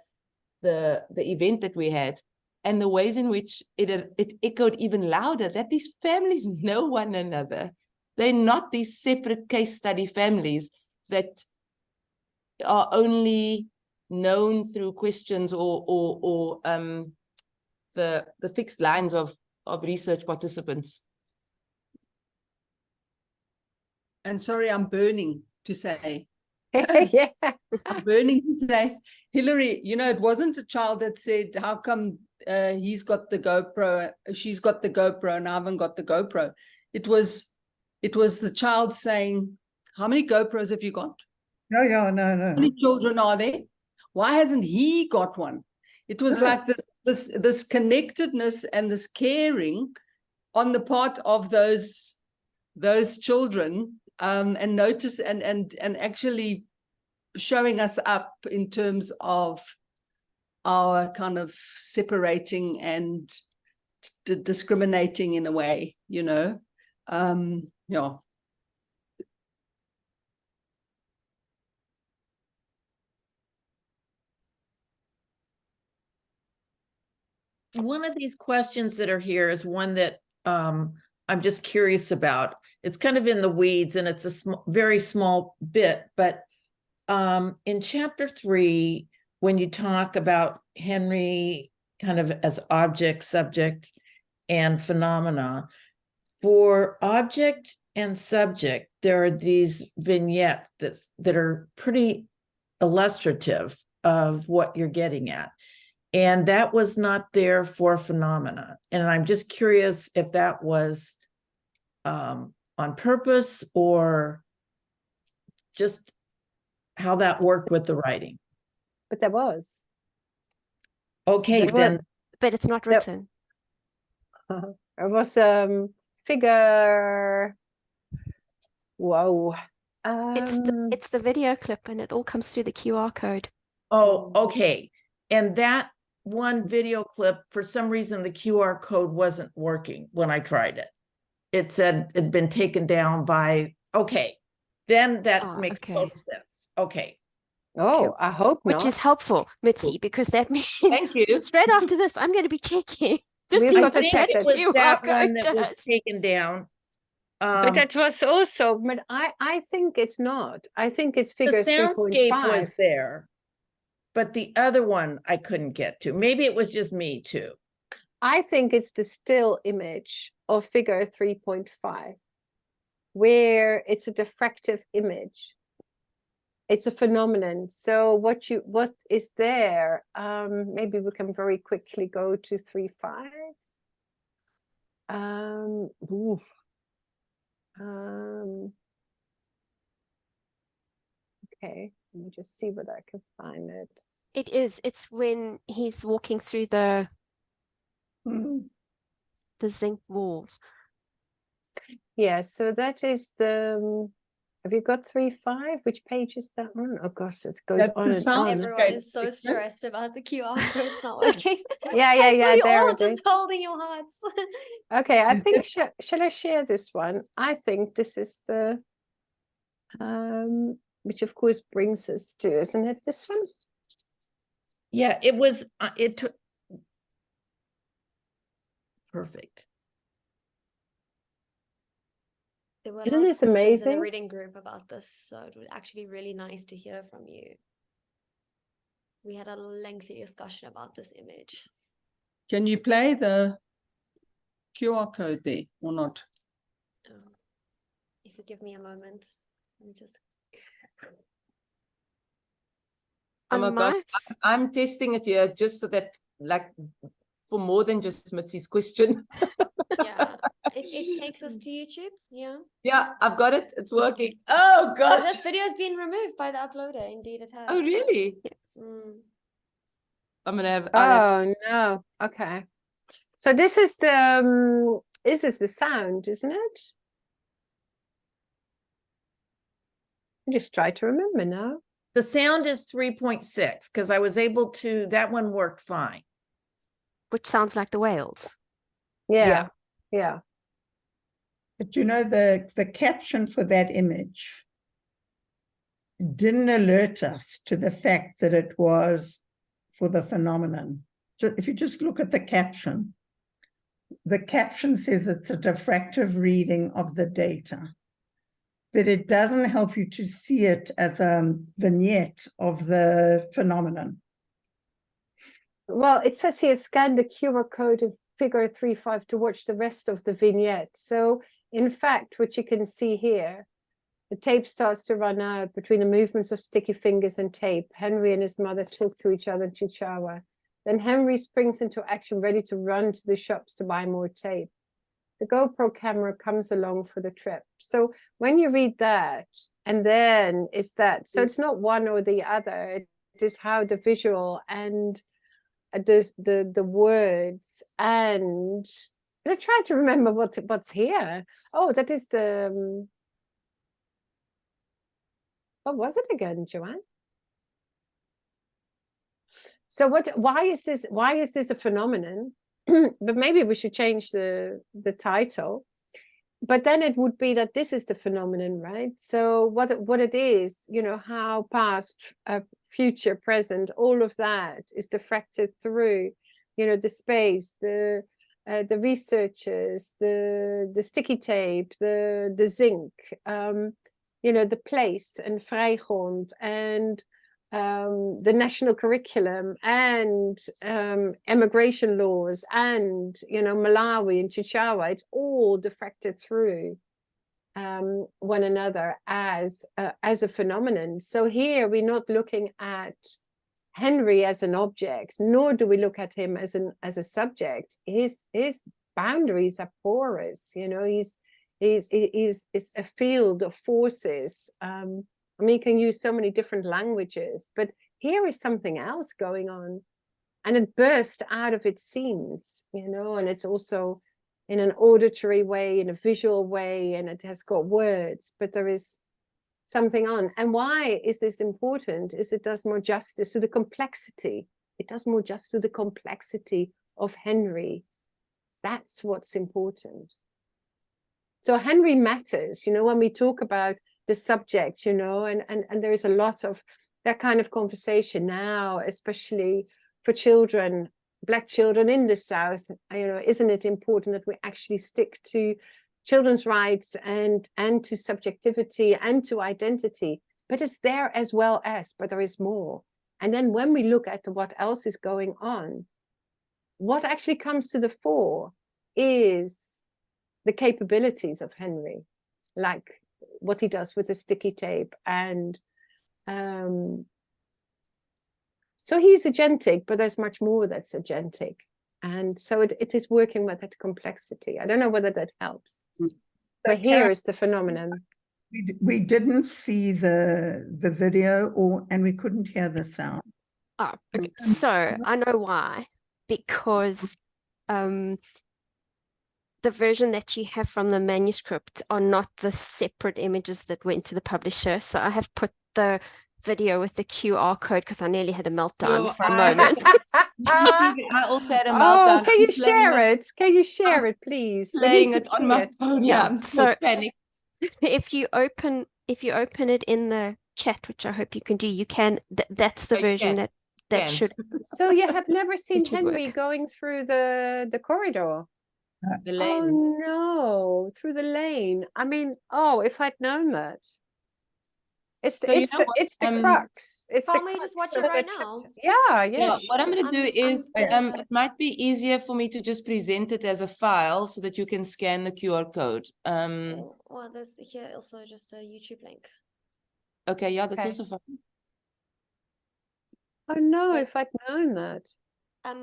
event that we had and the ways in which it echoed even louder that these families know one another. They're not these separate case study families that are only known through questions or the fixed lines of research participants. And sorry, I'm burning to say. Yeah. I'm burning to say, Hilary, you know, it wasn't a child that said, how come he's got the GoPro, she's got the GoPro, and I haven't got the GoPro. It was the child saying, how many GoPros have you got? No. How many children are there? Why hasn't he got one? It was like this connectedness and this caring on the part of those children, and notice and actually showing us up in terms of our kind of separating and discriminating in a way, you know. Yeah. One of these questions that are here is one that I'm just curious about. It's kind of in the weeds and it's a very small bit, but in chapter 3, when you talk about Henry kind of as object, subject, and phenomena, for object and subject, there are these vignettes that are pretty illustrative of what you're getting at. And that was not there for phenomena. And I'm just curious if that was on purpose or just how that worked with the writing. But there was. Okay, then. But it's not written. It was figure. Whoa. It's the video clip and it all comes through the QR code. Oh, okay. And that one video clip, for some reason, the QR code wasn't working when I tried it. It said it'd been taken down by, okay, then that makes total sense. Okay. Oh, I hope not. Which is helpful, Mitzi, because that means Thank you. straight after this, I'm going to be checking. We've got to I check think that. it was that one that was taken down. But that was also, but I think it's not. I think it's figure 3.5. The soundscape was there, but the other one I couldn't get to. Maybe it was just me too. I think it's the still image of figure 3.5, where it's a diffractive image. It's a phenomenon. So what is there? Maybe we can very quickly go to 3.5. Okay, let me just see whether I can find it. It's when he's walking through the zinc walls. Yeah, so that is the. Have you got 3.5? Which page is that one? Oh gosh, it goes on and on. Everyone is so stressed about the QR code's not working. Yeah. So There you're all it just is. holding your hearts. Okay, I think shall I share this one? I think this is the. which of course brings us to, isn't it this one? Yeah, it was, it took. Perfect. There were a Isn't lot of this questions in amazing? the reading group about this, so it would actually be really nice to hear from you. We had a lengthy discussion about this image. Can you play the QR code there or not? If you give me a moment, let me just. Oh my gosh, my- I'm testing it here just so that, like, for more than just Mitzi's question. Yeah, it takes us to YouTube. Yeah. Yeah, I've got it. It's working. Oh So gosh. this video has been removed by the uploader. Indeed, it has. Oh really? Mm. I'm gonna have. I'll have to- Oh no. Okay. So this is the sound, isn't it? Just try to remember now. The sound is 3.6 because I was able to, that one worked fine. Which sounds like the whales. Yeah. Yeah. But you know, the caption for that image didn't alert us to the fact that it was for the phenomenon. If you just look at the caption says it's a diffractive reading of the data, but it doesn't help you to see it as a vignette of the phenomenon. Well, it says here, scan the QR code of figure 3.5 to watch the rest of the vignette. So in fact, what you can see here, the tape starts to run out between the movements of sticky fingers and tape. Henry and his mother talk to each other in Chichawa. Then Henry springs into action, ready to run to the shops to buy more tape. The GoPro camera comes along for the trip. So when you read that, and then it's that, so it's not one or the other, it is how the visual and the words, and I try to remember what's here. Oh, that is the what was it again, Joanne? So why is this a phenomenon? But maybe we should change the title. But then it would be that this is the phenomenon, right? So what it is, you know, how past, future, present, all of that is diffracted through, you know, the space, the researchers, the sticky tape, the zinc, you know, the place and Vrijgrond and the national curriculum and immigration laws and, you know, Malawi and Chichawa, it's all diffracted through one another as a phenomenon. So here we're not looking at Henry as an object, nor do we look at him as a subject. His boundaries are porous, you know, he's a field of forces. I mean, you can use so many different languages, but here is something else going on. And it burst out of its seams, you know, and it's also in an auditory way, in a visual way, and it has got words, but there is something on. And why is this important? Is it does more justice to the complexity. It does more justice to the complexity of Henry. That's what's important. So Henry matters, you know, when we talk about the subject, you know, and there is a lot of that kind of conversation now, especially for children, Black children in the South, you know, isn't it important that we actually stick to children's rights and to subjectivity and to identity? But it's there as well as, but there is more. And then when we look at what else is going on, what actually comes to the fore is the capabilities of Henry, like what he does with the sticky tape. And so he's agentic, but there's much more that's agentic. And so it is working with that complexity. I don't know whether that helps. But here is the phenomenon. We didn't see the video and we couldn't hear the sound. Oh, okay. So I know why. Because the version that you have from the manuscript are not the separate images that went to the publisher. So I have put the video with the QR code because I nearly had a meltdown for a moment. I also had a meltdown. Can you share it? Can you share it, please? Playing it on my phone. Yeah, Yeah, I'm so panicked. If you open if you open it in the chat, which I hope you can do, you can, that's the I version can. that Can. should, So you have never seen should Henry work. going through the corridor? The Oh lane. no, through the lane. I mean, oh, if I'd known that. It's the So you it's know the what, it's the crux. It's the Can't we just crux watch it of right the now? chapter. Yeah, Yeah, yeah. what I'm going to do is, I'm it might be easier for me to just present it as a file so that you can scan the QR code. Well, there's here also just a YouTube link. Okay, yeah, that's Okay. also fine. Oh no, But- if I'd known that.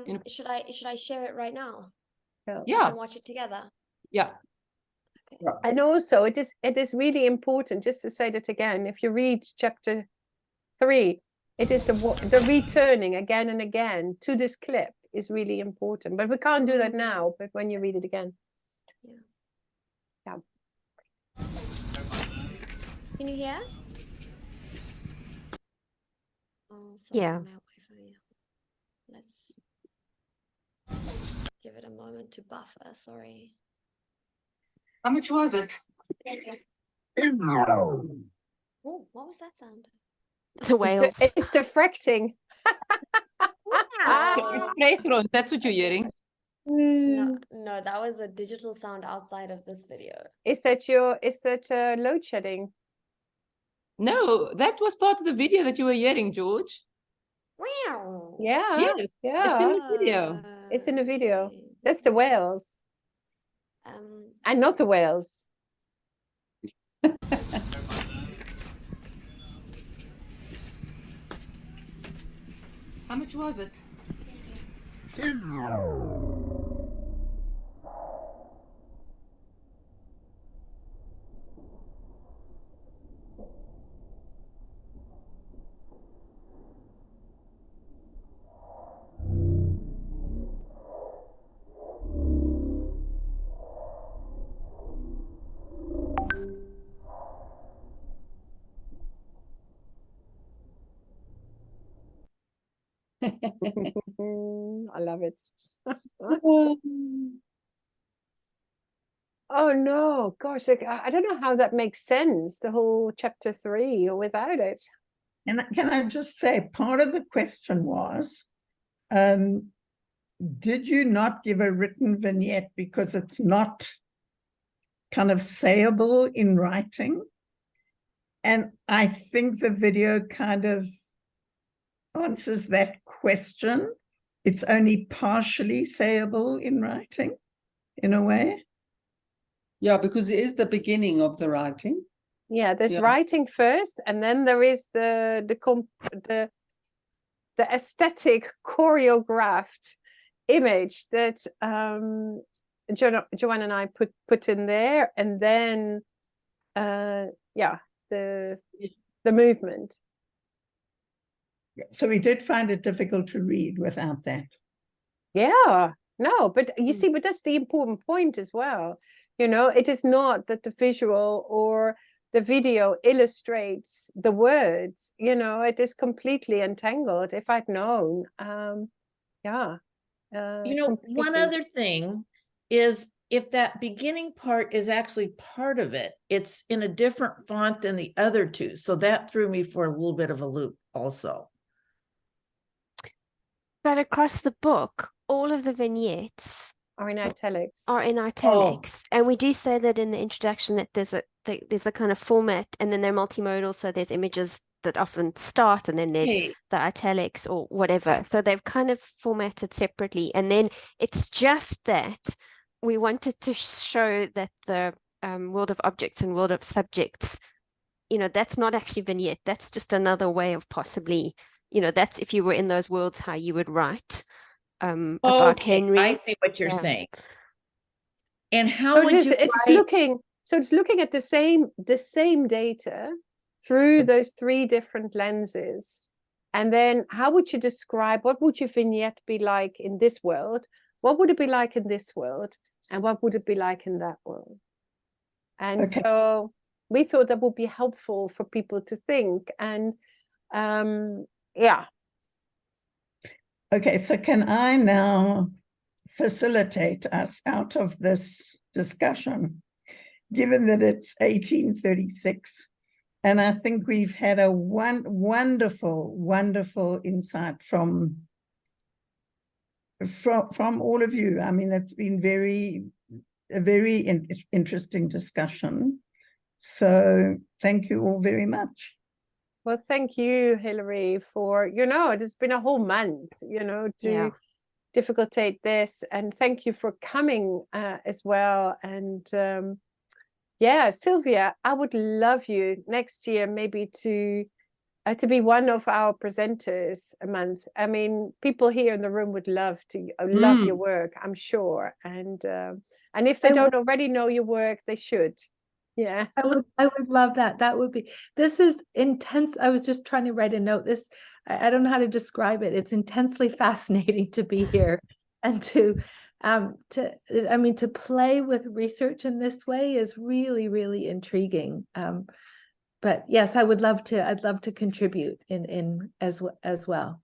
You know- Should I share it right now? No. We Yeah, can watch it together. yeah. And also it is really important, just to say that again, if you read chapter 3, it is the returning again and again to this clip is really important. But we can't do that now, but when you read it again. Yeah. Can you hear? Oh, sorry, Yeah. my Wi-Fi. Let's give it a moment to buffer. Sorry. How much was it? Oh, what was that sound? The whales. It's diffracting. It's playground, that's what you're hearing. No, that was a digital sound outside of this video. Is that load shedding? No, that was part of the video that you were hearing, George. Wow. Yeah. Yes, it's Yeah. in the video. It's in the video. Okay. That's the whales. And not the whales. How much was it? I love it. Oh no, gosh, I don't know how that makes sense, the whole chapter 3 without it. And can I just say, part of the question was, did you not give a written vignette because it's not kind of sayable in writing? And I think the video kind of answers that question. It's only partially sayable in writing, in a way. Yeah, because it is the beginning of the writing. Yeah, there's Yeah. writing first, and then there is the aesthetic choreographed image that Joanne and I put in there, and then yeah, the movement. So we did find it difficult to read without that. Yeah, no, but you see, but that's the important point as well. You know, it is not that the visual or the video illustrates the words, you know, it is completely entangled. If I'd known, yeah. You know, one completely. other thing is if that beginning part is actually part of it, it's in a different font than the other two. So that threw me for a little bit of a loop also. But across the book, all of the vignettes Are in italics. are in italics. And we do say that in the introduction that there's a kind of format, and then they're multimodal. So there's images that often start, and then there's Hey, the italics or whatever. So they've kind of formatted separately. And then it's just that we wanted to show that the world of objects and world of subjects, you know, that's not actually vignette. That's just another way of possibly, you know, that's if you were in those worlds, how you would write about okay, Henry. I see what you're Yeah. saying. And how So would you it's write- looking at the same data through those 3 different lenses. And then how would you describe, what would your vignette be like in this world? What would it be like in this world? And what would it be like in that world? And Okay. so we thought that would be helpful for people to think. And yeah. Okay, so can I now facilitate us out of this discussion, given that it's 1836 And I think we've had a wonderful, wonderful insight from all of you. I mean, it's been a very interesting discussion. So thank you all very much. Well, thank you, Hilary, for, it has been a whole month, to difficultate this. And thank you for coming as well. And yeah, Sylvia, I would love you next year maybe to be one of our presenters a month. I mean, people here in the room would love your work, I'm sure. And if they don't already know your work, they should. Yeah, I would love that. That would be, this is intense. I was just trying to write a note. I don't know how to describe it. It's intensely fascinating to be here and to play with research in this way is really, really intriguing. But yes, I'd love to contribute in as well.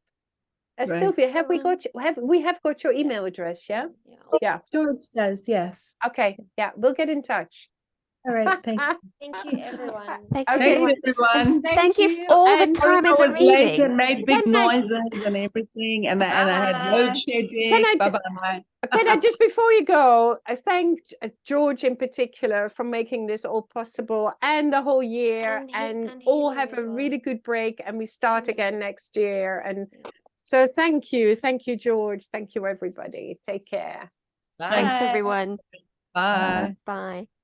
Right. Sylvia, we have got your email address, yeah? Yeah. George does, yes. Okay, yeah, we'll get in touch. All right, thank you. Thank you, everyone. Thank you, Okay. everyone. Everyone. Thank you for all the And time in I the was late reading. and made big noises and everything, and I had load shedding. Bye-bye. Can I just, before you go, I thank George in particular for making this all possible, and the whole year, and all have a really good break, and we start again next year. And so thank you, George. Thank you, everybody. Take care. Bye. Thanks, everyone. Bye. Bye.